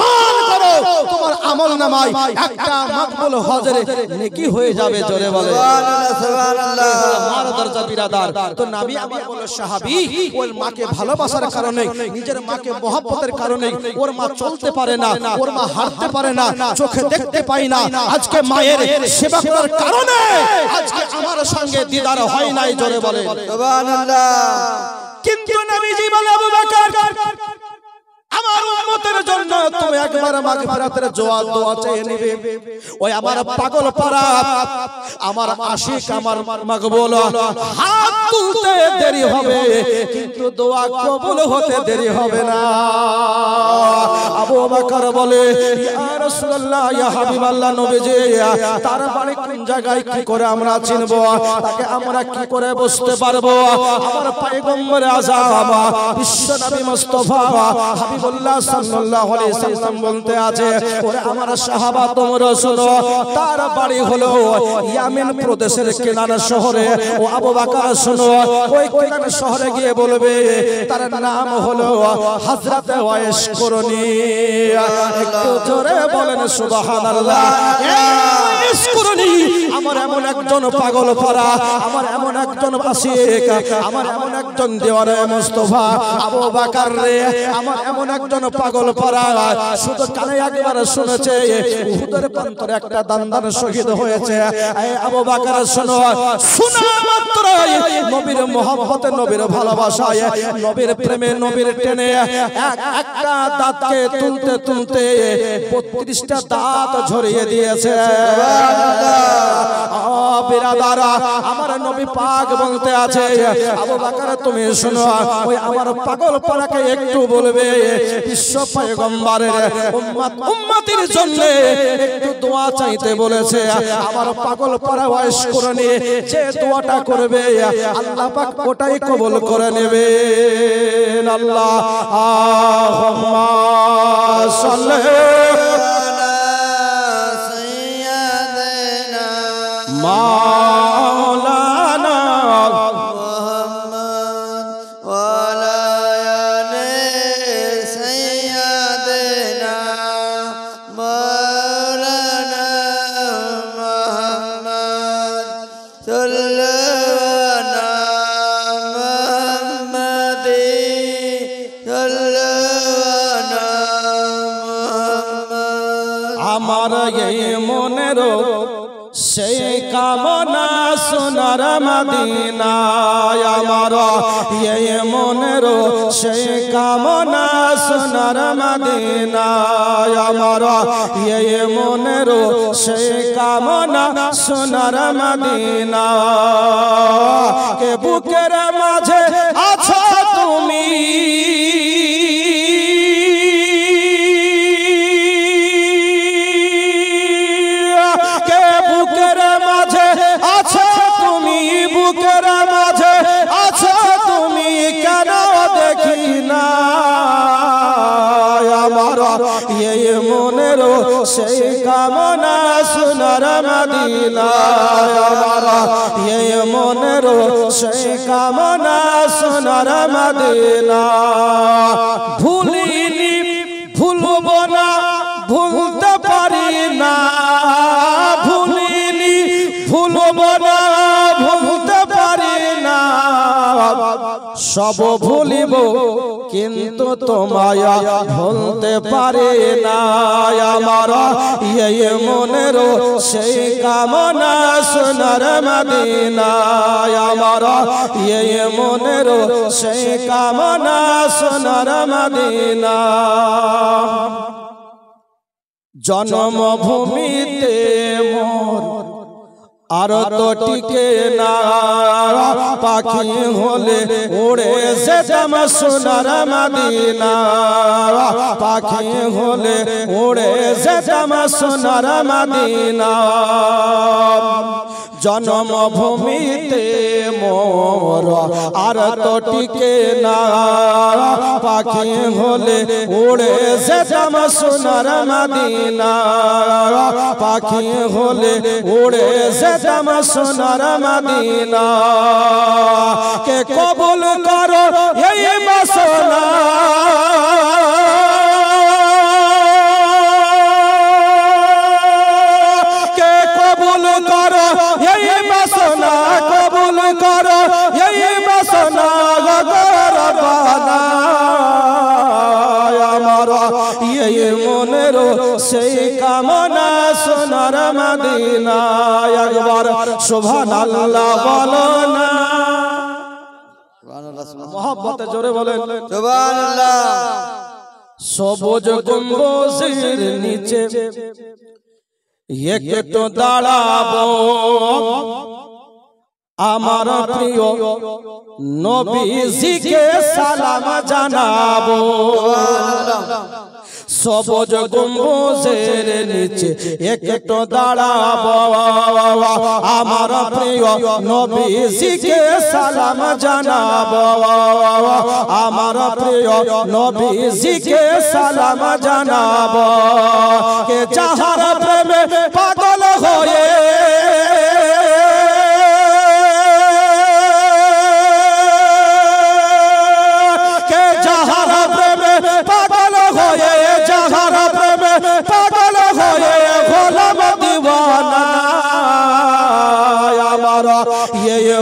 করো, তোমার আমলনামায় একটা মাকবুল হজের নেকি হয়ে যাবে। জোরে বলে সুবহানাল্লাহ। সুবহানাল্লাহ। মার দরজা বিরাদার। তো নবী আমার বলে সাহাবী, ওর মাকে ভালোবাসার কারণে, নিজের মাকে মহব্বতের কারণে ওর মা চলতে পারে না, ওর মা হাঁটতে পারে না, চোখে দেখতে পায় না। আজকে মায়ের সেবা করার কারণে আজকে আমার সঙ্গে দিদার হয় নাই। জোরে বলে সুবহানাল্লাহ। কিন্তু নবীজি বলে, আবু বকর আমার উম্মতের জন্য তুমি একবার মাগফিরাতের দোয়া চেয়ে নিবে। ওই আমার পাগল পারা, আমার আশিক, আমার মাকবুল, হাত তুলতে দেরি হবে কিন্তু দোয়া কবুল হতে দেরি হবে না। আবু বকর বলে, ইয়া রাসূলুল্লাহ, ইয়া হাবিবাল্লাহ, নবীজি তার বাড়ি কোন জায়গায়, কি করে আমরা চিনব, তাকে আমরা কি করে বুঝতে পারবো? আমার পয়গম্বর আযম বিশ্ব নবী মুস্তাফা হাবিবুল্লাহ সাল্লাল্লাহু আলাইহি সাল্লাম বলতে আছে, ওরে আমার সাহাবা তোমরা শোনো, তার বাড়ি হলো ইয়ামেন প্রদেশের কেনানা শহরে। ও আবু বকর শোনো, ওই কেনানা শহরে গিয়ে বলবে তার নাম হলো হযরত ওয়াইস করনি। একটু জোরে বলেন সুবহানাল্লাহ। ওয়াইস করনি আমার এমন একজন পাগল পারা, আমার এমন একজন আশিক, আমার এমন একজন দেওয়ারে মুস্তাফা আবু বকর রে, আমার এমন একজন পাগল পারা, শুধু কানে একবার শুনেছে উহুদের প্রান্তরে একটা দান্দান শহীদ হয়েছে। এই আবু বকর শোনো, শোনা মাত্রই নবীর মহব্বতে, নবীর ভালোবাসায়, নবীর প্রেমে, নবীর টেনে একটা দাঁতকে তুলতে তুলতে 32টা দাঁত ঝরিয়ে দিয়েছে। বিরাদারা, আমার নবী পাক বলতে আছে, আবু বকর তুমি শোনো, ওই আমার পাগল পারাকে একটু বলবে বিশ্ব পয়গম্বরের উম্মতের জন্য একটু দোয়া চাইতে বলেছে। আমার পাগল পারা ওয়াইস করনি, যে দোয়াটা করবে আল্লাহ পাক ওটাই কবুল করে নেবে। আল্লাহুম্মা সাল্লি আলা সাইয়্যিদিনা আমার এই মনের সেই কামনা সোনার মদিনা আমার এই মনের সেই কামনা সোনার মদিনা আমার এই মনের সেই কামনা সোনার মদিনা কে বুকের মাঝে আছো তুমি সেই কামনা সোনার মদিনা আমার এই মনের সেই কামনা সোনার মদিনা ভুলিনি ভুলব না ভুলতে পারি না ভুলিনি ভুলব না ভুলতে পারি না সব ভুলিব কিন্তু তোমায় ভুলতে পারি না আমার এই মনের সেই কামনা সোনার মদিনা আমার এই মনের সেই কামনা সোনার মদিনা জন্মভূমিতে মোর আর তো টিকে না পাখি হলে উড়ে যেতাম সোনার মদিনা পাখি হলে উড়ে যেতাম সোনার মদিনা জন্মভূমিতে মোর আর তো টিকে না পাখি হলে উড়ে যেতাম সোনার মদিনা পাখি হলে উড়ে যেতাম সোনার মদিনা কে কবুল করো এই বাসনা কে কবুল করো এই বাসনা কবুল করো এই বাসনা গরবানা আমার এই মনের সেই কামনা সোনার মদিনা একবার সুবহানাল্লাহ বলো না মোহব্বতে জোরে বলেন সুবহানাল্লাহ সবুজ গম্বুজের নিচে একটু দাঁড়াবো আমার প্রিয় নবীজিকে সালাম জানাবো সবুজ গম্বুজের নিচে একটু দাঁড়াবো আমার প্রিয় নবীজিকে সালাম জানাবো আমার প্রিয় নবীজিকে সালাম জানাবো কে যাহার প্রেমে পাগল হয়ে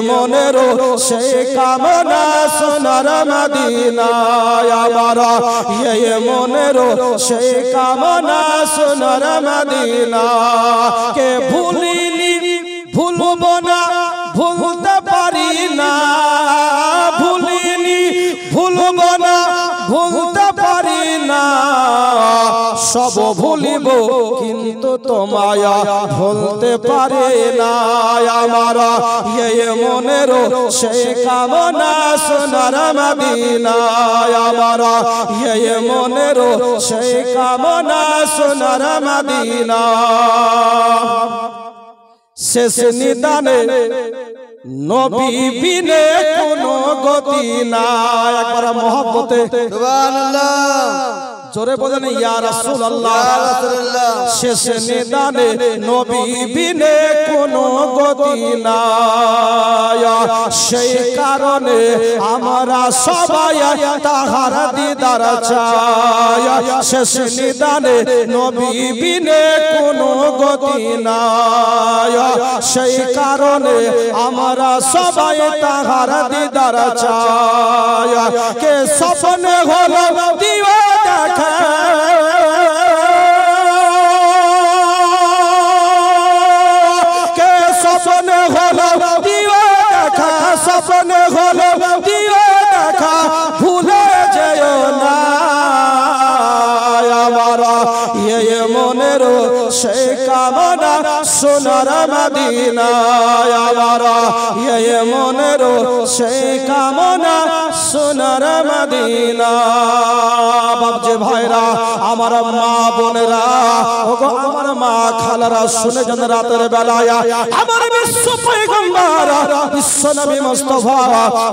মনের সেই কামনা সোনার মদিনা আমার এই মনের সেই কামনা সোনার মদিনা কে ভুলিনি ভুলব না ভুলতে পারি না ভুলিনি ভুলব না ভুলতে পারি না সব ভুলিব কিন্তু তোমায় ভুলতে পারি না আমার এই মনের সেই কামনা সোনার মদিনা আমার এই মনের সেই কামনা সোনার মদিনা শেষ নিদানে নবী বিনে কোনো গতি না একবার মহব্বতে সুবহানাল্লাহ জোরে বলেন ইয়া রাসূলুল্লাহ শেষ নিদানে নবী বিনে কোনো গতি না সেই কারণে আমরা সবাই তাহার দিদার চাই শেষ নিদানে নবী বিনে কোনো গতি নাই সেই কারণে আমরা সবাই তাহার দিদার চাই কে স্বপ্নে হলো দিও দেখা কে স্বপ্নে হলো দিও দেখা স্বপ্নে হলো দিও দেখা ভুলে যেও না আমারা এই মনের সেই কামনা সোনার মদিনা আমারা এই মনের সেই কামনা সোনার মদিনা বাবজি ভাইরা আমার মা বোনেরা ওগো আমার মা খালারা শুনে যান রাতের বেলায় আমার বিশ্ব পয়গম্বর বিশ্ব নবী মুস্তাফা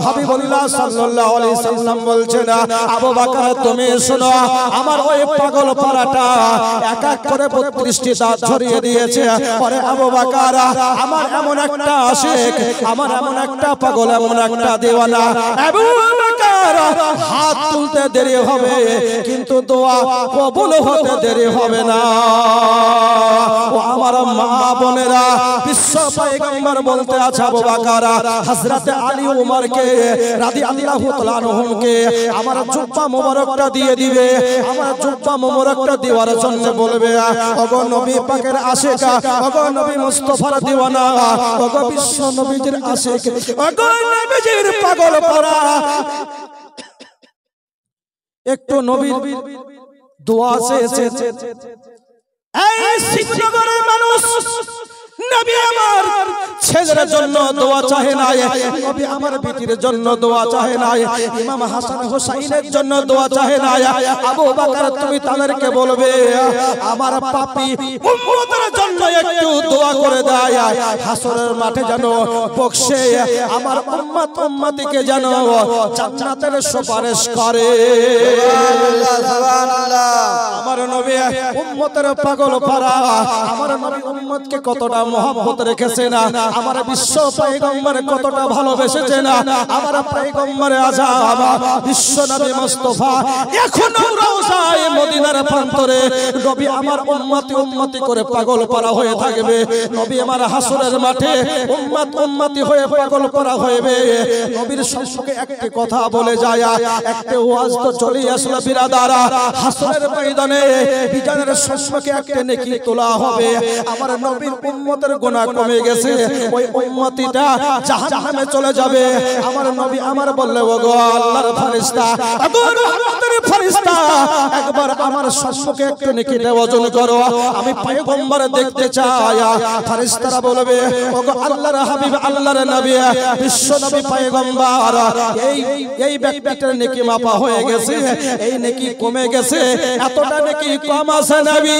হাবিবুল্লাহ সাল্লাল্লাহু আলাইহি সাল্লাম বলছেন আবু বকর তুমি শোনো আমার ওই পাগল পাড়াটা এক এক করে 32টি দাঁত ছড়িয়ে দিয়েছে পরে আবু বকর আমার এমন একটা আশিক আমার এমন একটা পাগল এমন একটা দেওয়ানা আবু বকর হাত তুলতে দেরি হবে কিন্তু দোয়া কবুল হতে দেরি হবে না ও আমার মা বোনেরা বিশ্ব পয়গম্বর বলতে আছে আবু বকর হযরত আলী উমর কে রাদিয়াল্লাহু তাআলা আনহুমকে আমার জুব্বা মোবারকটা দিয়ে দিবে আমার জুব্বা মোবারকটা দেওয়ার জন্য বলবে ওগো নবী পাকের আশিক ওগো নবী মুস্তাফার দিওয়ানা ওগো বিশ্ব নবীর আশিক ওগো নবীর পাগল পারা একটু নবীর দোয়া চেয়েছে এই শ্রীনগরের মানুষ নবী আমার ছেলের জন্য দোয়া চাহে না নবী আমার বিটির জন্য দোয়া চাহে না ইমাম হাসান হুসাইনের জন্য দোয়া চাহে না আবু বকর তুমি তাদেরকে বলবে আমার পাপী উম্মতের জন্য একটু দোয়া করে দেয় হাসরের মাঠে যেন বক্সে আমার উম্মত উম্মতিকে যেন জান্নাতের সুপারিশ করে সুবহানাল্লাহ সুবহানাল্লাহ আমার নবী উম্মতের পাগল পারা আমার নবী উম্মতকে কতটা মোহাম্মত রেখেছে না আমার বিশ্ব পয়গম্বর কতটা ভালোবেসেছে না আমার পয়গম্বরে আযম বিশ্ব নবী মুস্তাফা এখনো রওজায়ে মদিনার প্রান্তরে নবী আমার উম্মতি উম্মতি করে পাগল পারা হয়ে থাকবে নবী আমার হাসরের মাঠে উম্মত উম্মতি হয়ে পাগল করা হইবে নবীর সম্পর্কে একটি কথা বলে যায় একটা ওয়াজ তো চলেই আসলো বিরাদারা হাসরের ময়দানে বিজনের সম্পর্কে একটা নেকি তোলা হবে আমার নবীর উম্মতের গুনাহ কমে গেছে ওই উম্মতিটা জাহান্নামে চলে যাবে আমার নবী আমার বললে ওগো আল্লাহর ফেরেশতা ওগো রহমতের ফেরেশতা একবার আমার সম্মুখে একটু নেকিটা ওজন করো আমি পয়গম্বর দেখতে চাই ফেরেশতারা বলবে ওগো আল্লাহর হাবিব আল্লাহর নবী বিশ্ব নবী পয়গম্বর এই ব্যক্তিটার নেকি মাপা হয়ে গেছে এই নেকি কমে গেছে এতটা নেকি কম আছে নবী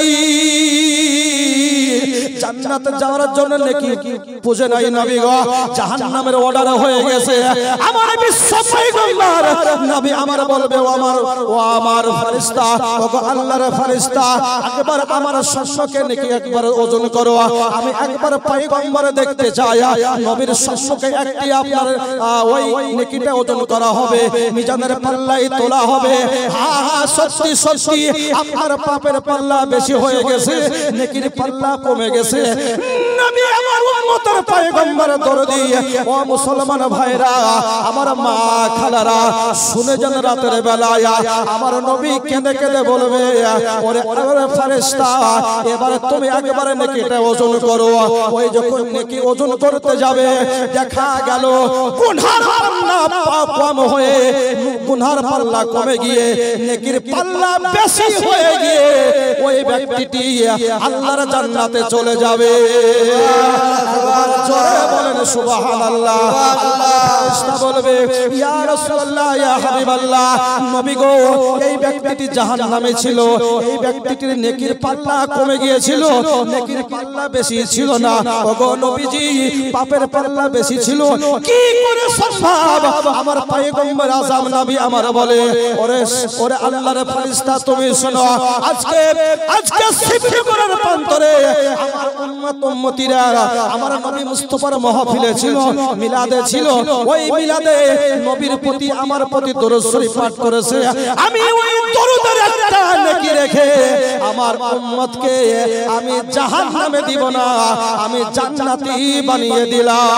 জান্নাতে যাওয়ার জন্য নেকি পুজো নাই নবী গো জাহান্নামের অর্ডার হয়ে গেছে আমার বিশ্ব পয়গম্বর নবী আমার বলবে ও আমার ফেরেশতা ওগো আল্লাহর ফেরেশতা একবার আমার সম্মুখে নেকি একবার ওজন করো আমি একবার পয়গম্বর দেখতে চাই নবীর সম্মুখে একটি আপনার ওই নেকিটা ওজন করা হবে মিজানের পাল্লায় তোলা হবে হ্যাঁ সত্যি সত্যি আপনার পাপের পাল্লা বেশি হয়ে গেছে নেকির পাল্লা কমে গেছে নবী আমার উম্মতের পয়গম্বর দরদি ও মুসলমান ভাইরা আমার মা খালারা শুনে যান রাতের বেলায় আমার নবী কেঁদে কেঁদে বলবে ওরে ফেরেশতা এবারে তুমি একবারে নেকিটা ওজন করো ওই যখন নেকি ওজন করতে যাবে দেখা গেল গুনার পাল্লা কম হয়ে গুনার পাল্লা কমে গিয়ে নেকির পাল্লা বেশি হয়ে গিয়ে ওই ব্যক্তিটি আল্লাহর জান্নাতে চলে যাবে জোরে বলেন সুবহানাল্লাহ আল্লাহ ফেরেশতা বলবে ইয়া রাসূলুল্লাহ ইয়া হাবিবাল্লাহ নবী গো এই ব্যক্তিটি জাহান্নামে ছিল, এই ব্যক্তিটির নেকির পাল্লা কমে গিয়েছিল, নেকির পাল্লা বেশি ছিল না। ওগো নবীজি, পাপের পাল্লা বেশি ছিল। কি করে সম্ভব? আমার পয়গম্বর আযম নবী আমার বলে, ওরে ওরে আল্লাহর ফেরেশতা তুমি শোনো, আজকে শিবপুরের প্রান্তরে আমার উম্মত উম্মতিরা আমার নবী মুস্তাফার মাহফিলে ছিল, মিলাদে ছিল। ওই মিলাদে নবীর প্রতি আমার প্রতি দরুদ শরীফ পাঠ করেছে। আমি ওই দরুদের একটা নেকি রেখে আমার উম্মতকে আমি জাহান্নামে দিব না, আমি জান্নাতি বানিয়ে দিলাম।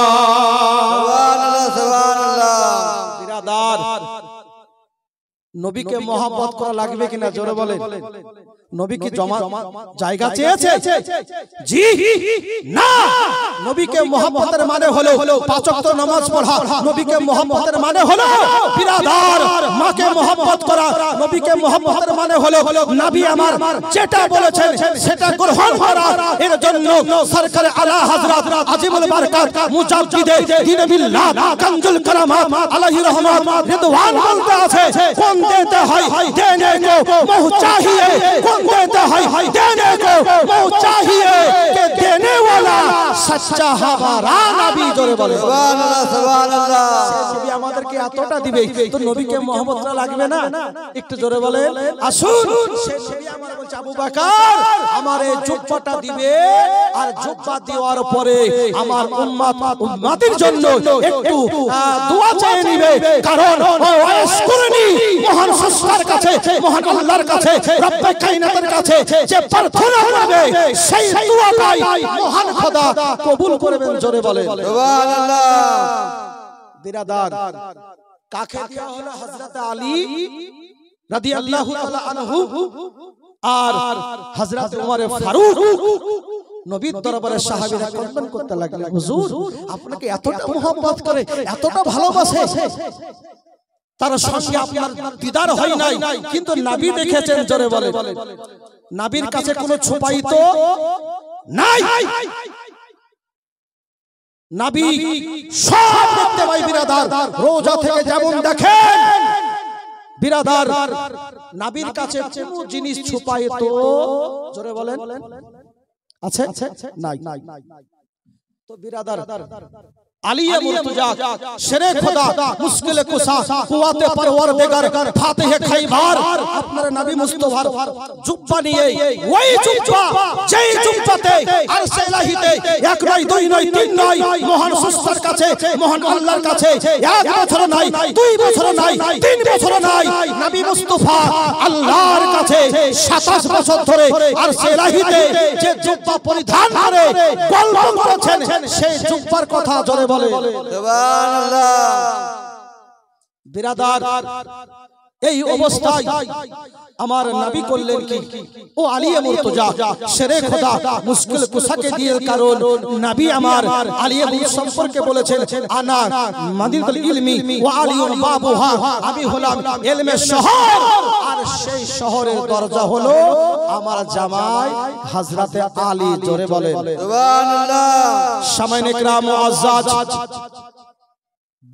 সুবহানাল্লাহ, সুবহানাল্লাহ। বিরাদার, নবীকে মহব্বত করা লাগবে কিনা জোরে বলেন। নবী কি জমা জায়গা চেয়েছে? জি না। নবীকে মহব্বতের মানে হলো পাঁচ ওয়াক্ত নামাজ পড়া। নবীকে মহব্বতের মানে হলো বিরাদার মাকে মহব্বত করা। নবীকে মহব্বতের মানে হলো নবী আমার যেটা বলেছেন সেটা গ্রহণ করা। এর জন্য সরকার আলা হযরত আজিমুল বারকাত মুজাদ্দিদে দ্বীন বিল্লাহ কানজুল কারামাত আলাইহি রহমত রিদওয়ান বলতে আছে, কোন देता है देने को मुँह चाहिए, कौन देता है देने को मुँह चाहिए, कि देने वाला सच्चा हमारा नबी। जोरे बोले सुभान अल्लाह, सुभान अल्लाह। नबी আমাদেরকে এতটা দিবে তো নবীকে মহব্বত করা লাগবে না? একটু জোরে বলেন। আসুন, সেই নবী আমার বলছে আবু বকর আমার এই জুব্বাটা দিবে, আর জুব্বা দেওয়ার পরে আমার উম্মতের জন্য একটু দোয়া চেয়ে নিবে, কারণ ওয়াইস কুরনি মহান সত্তার কাছে, মহান আল্লাহর কাছে, রব্বে কায়নাতের কাছে যে প্রার্থনা করবে সেই দোয়াটাই মহান খোদা কবুল করবেন। জোরে বলেন সুবহানাল্লাহ। বিরাদার, কাকে দেয়া হলো? হযরত আলী রাদিয়াল্লাহু তাআলা আনহু আর হযরত ওমর ফারুক। নবীর দরবারে সাহাবীরা কনফার্ম করতে লাগলেন, হুজুর আপনাকে এতটা মহব্বত করে, এতটা ভালোবাসে, তার সঙ্গে আপনার দিদার হয় নাই, কিন্তু নবী দেখেছেন। জোরে বলে নবীর কাছে কোনো ছুপাই তো নাই। নবী সব দেখতে পাই বিরাদার, রোজা থেকে যেমন দেখেন বিরাদার, নবীর কাছে কোনো জিনিস ছুপাই তো জোরে বলেন আছে নাই। তো বিরাদার আলিয়া মুর্তজা শেরে খোদা মুশকিলে কুসা কুওয়াতে পরওয়ারদিগার ফাতিহে খাইবার আপনার নবী মুস্তাফার জুব্বা নিয়ে, ওই জুব্বা যেই জুব্বাতে আরশে ইলাহিতে এক নয়, দুই নয়, তিন নয়, মহান সত্তার কাছে, মহান আল্লাহর কাছে এক বছর নাই, 2 বছর নাই, 3 বছর নাই, নবী মুস্তাফা আল্লাহর কাছে 27 বছর ধরে আরশে ইলাহিতে যে জুব্বা পরিধান করে গল্প করেছেন, সেই জুব্বার কথা জোরে সুবহানাল্লাহ। বিরাদার, এই অবস্থায় আমার নবী করলেন কি? ও আলিয়ে মুর্তজা শেরে খোদা মুশকিল কুসাকে দিয়ে, কারণ নবী আমার আলিয়ে মুর্তজা সম্পর্কে বলেছেন আনা মাদিনাতুল ইলমি ওয়া আলিউন বাবুহা, আমি হলাম ইলমের শহর, আর সেই শহরের দরজা হলো আমার জামাই হযরতে আলী। জোরে বলে সুবহানাল্লাহ। সামাইনে کرام মুআজ্জাজ,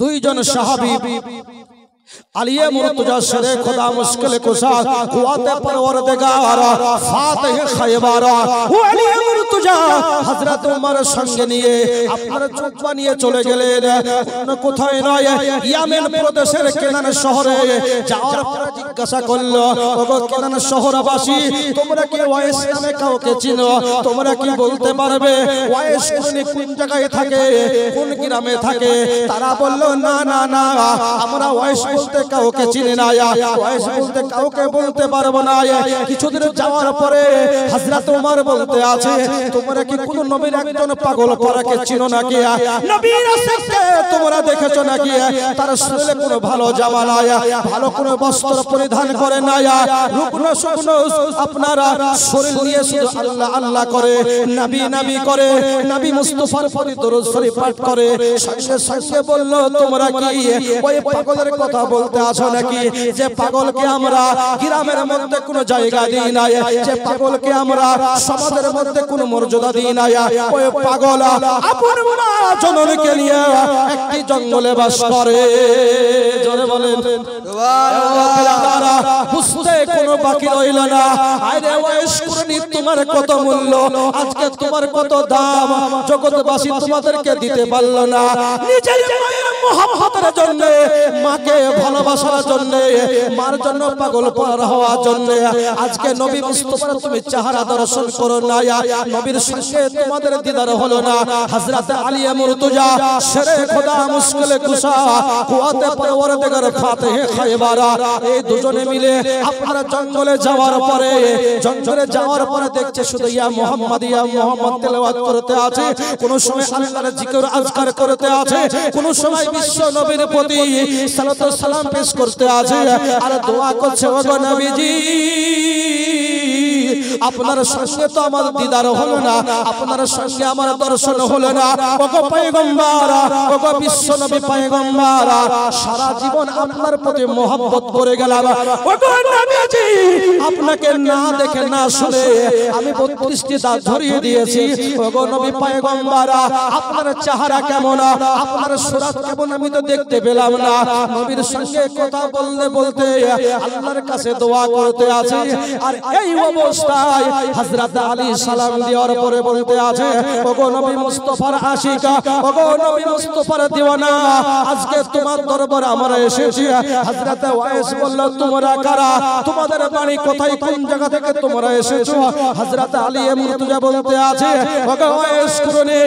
দুইজন সাহাবী আলিয়ে মুর্তজা শেরে খোদা মুশকিল কুসা কুওয়াতে পরওয়ারদিগার ফাতিহে খাইবার, ও আলিয়ে মুর্তজা হযরত ওমরের সঙ্গে নিয়ে আপনার জুব্বা নিয়ে চলে গেলেন কোথায় নয়, ইয়ামেন প্রদেশের কেনান শহরে। যাওয়ার পরে জিজ্ঞাসা করলো, ওগো কেনান শহরবাসী, তোমরা কি ওয়াইস নামে কাউকে চিনো? তোমরা কি বলতে পারবে ওয়াইস কোন জায়গায় থাকে, কোন গ্রামে থাকে? তারা বলল না না না, আমরা ওয়াইস বলতে কাউকে চিনি না, ওয়াইস বলতে কাউকে বলতে পারবো না। কিছুদিন যাওয়ার পরে হযরত ওমর বলতে আছে, তোমরা কি কোন নবীর একজন পাগল করাকে চিনো নাকি? নবীর রাসূলকে তোমরা দেখেছো নাকি? তার শরীরে কোনো ভালো জামা নাই, ভালো কোনো বস্ত্র পরিধান করে না, রুকনো শুকনো আপনারা শরীর নিয়ে শুধু আল্লাহ আল্লাহ করে, নবী নবী করে, নবী মুস্তাফার প্রতি দরুদ শরীফ পাঠ করে। সঙ্গে সঙ্গে বলল, তোমরা কি ওই পাগলের কথা বলতে আছো নাকি? যে পাগলকে আমরা গ্রামের মধ্যে কোনো জায়গা দিই না, যে পাগলকে আমরা সমাজের মধ্যে কোনো মর্যাদা দিই না, ওই পাগল আপন জননীকে নিয়ে একটি জঙ্গলে বাস করে। জোরে বলেন বুঝতে কোনো বাকি রইল না। আরে ওয়াইস কুরনি তোমার কত মূল্য, আজকে তোমার কত দাম, জগৎবাসী তোমাদেরকে দিতে পারলো না। নিজের মায়ের মহব্বতের জন্য, মাকে ভালোবাসার জন্য, মার জন্য পাগল পার হওয়ার জন্য আজকে নবী মুস্তাফার তুমি চেহারা দর্শন করো না, নবীর সঙ্গে তোমাদের দিদার হলো না। হযরত আলী মুর্তজা শেরে খোদা মুশকিলে কুশা কুয়াতে পরওয়ারদিগার ফাতিহে খায়বারা, এই দুজনে মিলে আপনারা জঙ্গলে যাওয়ার পরে দেখছে শুধু ইয়া মুহাম্মদ তেলাওয়াত করতে আছে, কোন সময় আল্লাহর জিকির আজকার করতে আছে, কোন সময় বিশ্ব নবীর প্রতি সালাত ও সালাম পেশ করতে আছে আর দোয়া করছে, ওগো নবীজি আপনার সঙ্গে তো আমার দিদার হলো না, আপনার সঙ্গে আমার দর্শন হলো না। ওগো পয়গম্বর, ওগো বিশ্ব নবী পয়গম্বর, সারা জীবন আপনার প্রতি মহব্বত করে গেলাম, ওগো নবীজি আপনাকে না দেখে না শুনে আমি 32টি দাঁত ধরিয়ে দিয়েছি। ওগো নবী পয়গম্বর আপনার চেহারা কেমন, আপনার সুরাত কেমন আমি তো দেখতে পেলাম না। নবীর সঙ্গে কথা বলতে আল্লাহর কাছে দোয়া করতে আছে। আর এই অবস্থায় হযরত আলী সালাম দেওয়ার পরে বলতে আছে, ওগো নবী মুস্তাফার আশিকা, ওগো নবী মুস্তাফার দিওয়ানা, আজকে তোমার দরবারে আমরা এসেছি। হযরত ওয়াইস বলল, তোমরা কারা, তোমাদের বাড়ি কোথায়, কোন জায়গা থেকে তোমরা এসেছো? হযরত আলী মুর্তজা বলতে আছে, ওগো ওয়াইস কুরনি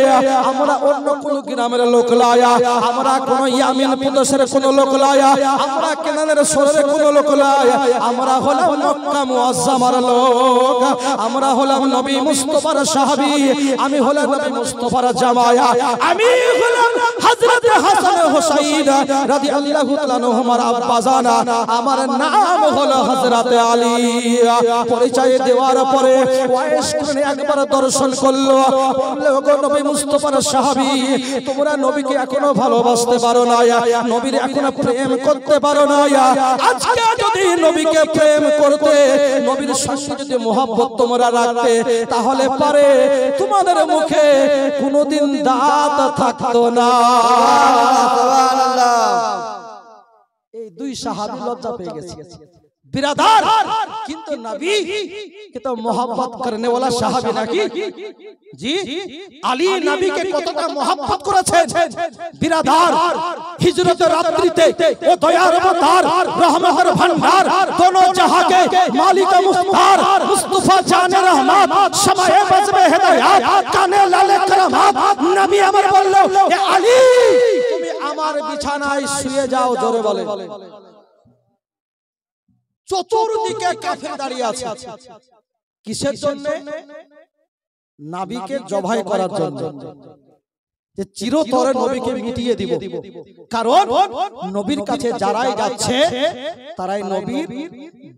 আমরা অন্য কোন গ্রামের লোক লয়া, আমরা কোন ইয়ামিন প্রদেশের কোন লোক লয়া, আমরা কেনানের শহরের কোন লোক লয়া, আমরা হলাম মক্কা মুআজ্জামার লোক, আমরা হলাম নবী মুস্তাফার সাহাবী, আমি হলাম নবী মুস্তাফার জামায়া, আমি হলাম হযরত হাসান হুসাইন রাদিয়াল্লাহু তাআলা আনহুমার আব্বাজান, আমার নাম হলো হযরত আলী। পরিচয় দেওয়ার পরে ওয়াইস কুরনি একবার দর্শন করলো, বলল, ওগো নবী মুস্তাফার সাহাবী তোমরা নবীকে এখনো ভালোবাসতে পারো না, নবীর এখনো প্রেম করতে পারো না। আজকে যদি নবীকে প্রেম করতে, নবীর সঙ্গে যদি মহব্বত তোমরা রাখতে, তাহলে পারে তোমাদের মুখে কোনোদিন দাঁত থাকতো না। সুবহানাল্লাহ। এই দুই সাহাবী লজ্জা পেয়ে গেছে बिरादार, किंतु नबी के तो मोहब्बत करने वाला साहाबी नाकि जी आली नबी के कतटा मोहब्बत करेছেন बिरादार। हिजरत रात्रिते ओ दयार अवतार रहमतेर भंडार दोनों जहां के मालिक मुख्तार मुस्तफा जाने रहमत शमाए बजबे हिदायत काने लाले करमात नबी আমার বলল, এ আলী তুমি আমার বিছানায় শুয়ে যাও, জোরে বলে। চতুর্দিকে কাফের দাঁড়িয়ে আছে, কিসের জন্য? নবীকে জবাই করার জন্য, যে চিরতরে নবীকে মিটিয়ে দিব। কারণ নবীর কাছে যারাই যাচ্ছে তারাই নবীর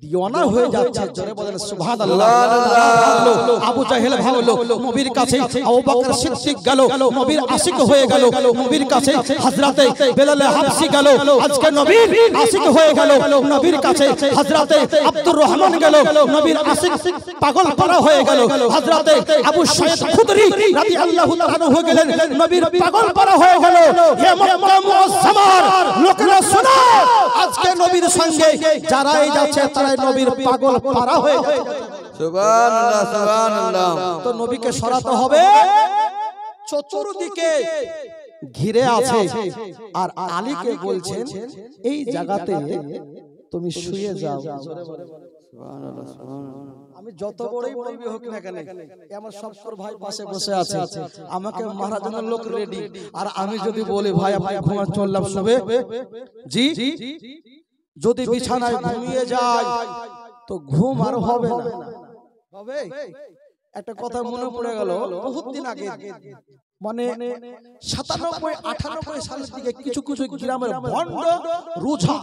দিওয়ানা হয়ে যাচ্ছে, জোরে বলেন সুবহানাল্লাহ। আবু জাহেল ভাবলো নবীর কাছে আবু বকর সিদ্দিক গেল, নবীর আশিক হয়ে গেল, নবীর কাছে হযরতে বেলাল হাবশি গেল, আজকে নবীর আশিক হয়ে গেল, নবীর কাছে হযরতে আব্দুর রহমান গেল, নবীর আশিক পাগল পারা হয়ে গেল, হযরতে আবু সাইদ খুদরি রাদিয়াল্লাহু তাআলা হয়ে গেলেন, নবীর পাগল পারা হয়ে গেল। হে মক্কা মুআজ্জামার লোকেরা শোনো, আজকে নবীর সঙ্গে যারাই যাচ্ছে তারাই নবীর পাগল পারা হয়ে যাচ্ছে। সুবহানাল্লাহ সুবহানাল্লাহ। তো নবীকে সরাতে হবে, চতুর্দিকে ঘিরে আছে। আর আলীকে বলছেন এই জায়গাতে তুমি শুয়ে যাও। সুবহানাল্লাহ সুবহানাল্লাহ। আমি যত বড়ই বলবি হোক না কেন, আমার সবকর ভাই পাশে বসে আছে, আমাকে মারার জন্য লোক রেডি। আর আমি যদি বলি ভাই আপনি ঘুমা চললাম শুবে, জি যদি বিছানায় ঘুমিয়ে যায় তো ঘুম আর হবে না। হবে একটা কথা মনে পড়ে গেল, বহুত দিন আগে, মানে 97-98 সালের দিকে কিছু কিছু গ্রামের ভণ্ড রুঝা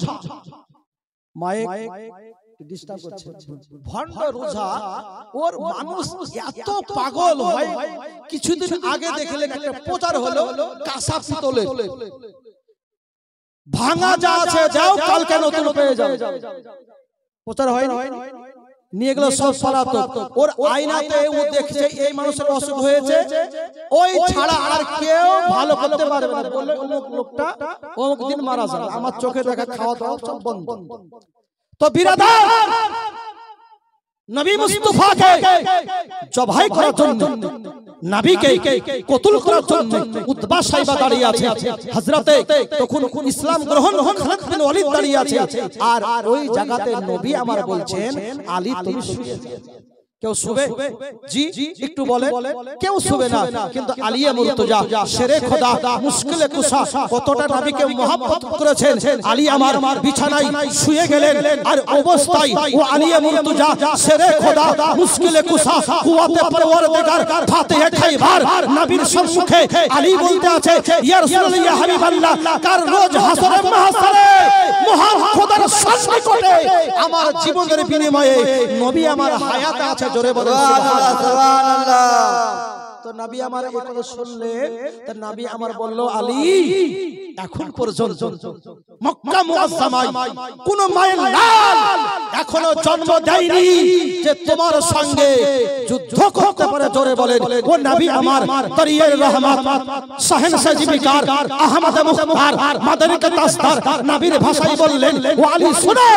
মায়ে ডিস্টার্ব করছে, ভণ্ড রুঝা ওর মানুষ এত পাগল হয়। কিছুদিন আগে দেখলেন একটা প্রচার হলো কাঁসা পিতলের, ভাঙা যা আছে যাও কালকে নতুন পেয়ে যাও, প্রচার হয় না? নিয়ে গেল সব পলাতক। ওর আয়নাতে ও দেখছে এই মানুষের অসুখ হয়েছে, ওই ছাড়া আর কেউ ভালো করতে পারবে না। বললে অমুক লোকটা অমুক দিন মারা যাবে, আমার চোখে দেখা খাওয়া দাওয়া সব বন্ধ। তো বিরাদার নবী মুস্তাফাকে জবাই করার জন্য, নবীকে কতল করার জন্য উতবা সাইবা দাঁড়িয়ে আছে। হযরতে তখন ইসলাম গ্রহণ খালিদ বিন ওয়ালিদ দাঁড়িয়ে আছে। আর ওই জায়গাতে নবী আমার বলছেন, আলী তুমি শুয়ে যাও। কেউ শুবে? জি একটু বলে, কেউ শুবে না। কিন্তু আলিয়ে মুর্তজা শেরে খোদা মুশকিলে কুশা কতটা নবীকে মহব্বত করেছেন। আলী আমার বিছানায় শুয়ে গেলেন, আর অবস্থায় ও আলিয়ে মুর্তজা শেরে খোদা মুশকিলে কুশা কুওয়াতে পরওয়ারদিগার ফাতিহে খাইবার নবীর সম্মুখে আলী বলতে আছে, ইয়া রাসূলুল্লাহ ইয়া হাবিবাল্লাহ, কার রোজ হাসরে মাহশরে মহান খোদার সন্নিকটে আমার জীবনের বিনিময়ে নবী আমার হায়াতে আছে। জোরে বলেন সুবহানাল্লাহ। তো নবী আমার এই কথা শুনলেন, তো নবী আমার বলল, আলী এখন পর্যন্ত মক্কা মুআজ্জামায় কোন মায়ের লাল এখনো জন্ম দেয়নি যে তোমার সঙ্গে যুদ্ধ করতে পারে। জোরে বলেন ও নবী আমার তরিয়ার রহমত শাহেনশাহ জীবিকার আহমদ মুখতার মাদারিকা তাসদার নবীর ভাষায় বললেন, ও আলী শুনো,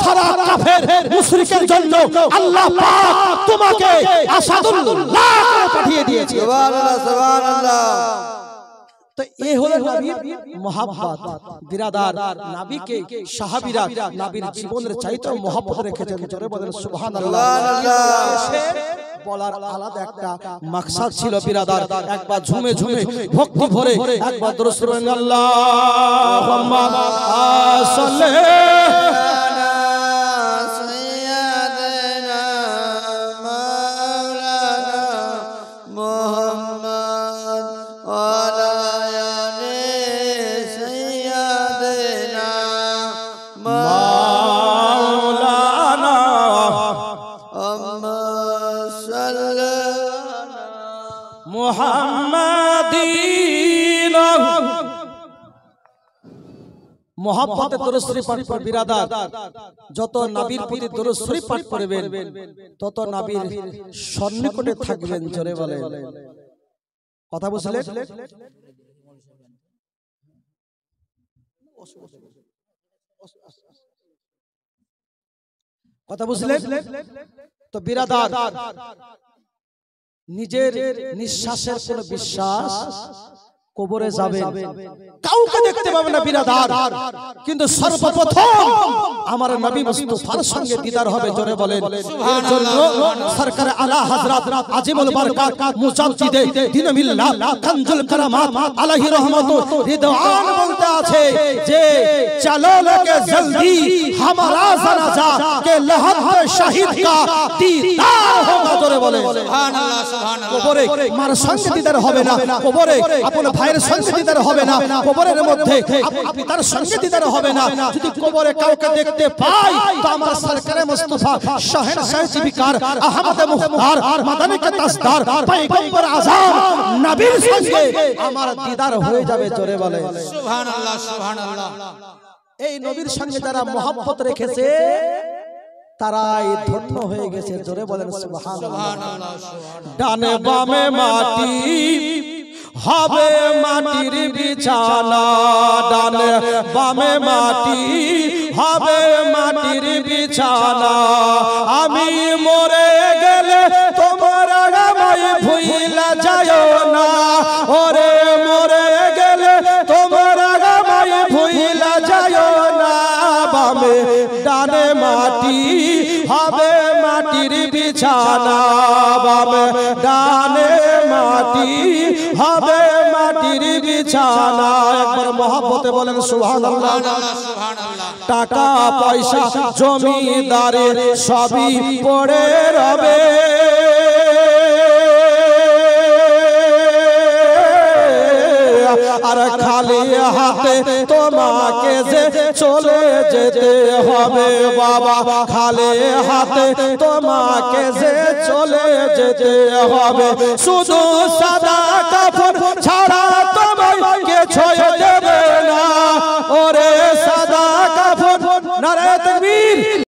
সারা কাফের মুশরিকের জন্য আল্লাহ পাক তোমাকে আসাদুল্লাহ করে পাঠিয়ে দিয়েছে। সুবহানাল্লাহ সুবহানাল্লাহ। তো এই হলো নবীর মহব্বত। বিরাদার নবীকে সাহাবীরা নবীর জীবনের চাইতে মহব্বত রেখেছেন। জোরে বলেন সুবহানাল্লাহ। বলার আলাদা একটা মাকসাদ ছিল বিরাদার। একবার ঝুমে ঝুমে ভক্তি ভরে একবার দরুদ পড়েন, আল্লাহুম্মা সাল্লি মোহাম্মতে দরুদ শরীফ পাঠ করে বিরাদার, যত নবীর প্রতি দরুদ শরীফ পাঠ করবেন তত নবীর সন্নিকটে থাকবেন। জোরে বলেন, কথা বুঝলেন? কথা বুঝলেন? তো বিরাদার নিজের নিঃশ্বাসের কোন বিশ্বাস, কবরে যাবেন কাউকে দেখতে পাবেন না বিরাদার, কিন্তু সর্বপ্রথম আমার নবী মুস্তাফার সঙ্গে দিদার হবে। জোরে বলেন এর জন্য সরকার আলা হযরত আজিমুল বারকাত মুজাদ্দিদে দ্বীন মিল্লাহ কানজুল কারামাত আলাইহি রহমাতু রিদওয়ান বলতে আছে যে চলো লোকে জলদি हमारा জানাজা কে লহদ পে শহীদ কা দিদার হোগা। জোরে বলেন সুবহানাল্লাহ সুবহানাল্লাহ। কবরে মার সঙ্গে দিদার হবে না, কবরে আপন ভাইয়ের সঙ্গে দিদার হবে না, কবরের মধ্যে আপন পিতার সঙ্গে দিদার হবে না। যদি কবরে কাউকে দেখতে পাই তো আমার সরকারে মুস্তাফা শাহেনশাহ জীবিকার আহমদ মুখতার মাদানিকা তাসদার পয়গম্বর আযম নবীর সঙ্গে আমার দিদার হয়ে যাবে। জোরে বলে সুবহানাল্লাহ সুবহানাল্লাহ। এই নবীর সঙ্গে যারা মহব্বত রেখেছে তারাই ধন্য হয়ে গেছে। জোরে বলেন সুবহানাল্লাহ। ডানে বামে মাটি হবে মাটির বিছানা, ডানে বামে মাটি হবে মাটির বিছানা। আমি মরে গেলে তোমার আমায় ভুইলা যাও না, ওরে মরে গেলে তোমার আমায় ভুইলা যাও না। বামে ডানে মাটি হবে মাটির বিছানা, বামে ডানে মাটি হবে মাটির বিছানা। একবার মহব্বতে বলেন সুবহানাল্লাহ সুবহানাল্লাহ। টাকা পয়সা জমিদারে সবই পড়ে রবে, আর খালি হাতে তোমাকে যে চলে যেতে হবে বাবা, খালি হাতে তোমাকে যে চলে যেতে হবে। শুধু সাদা কাপড় ছাড়া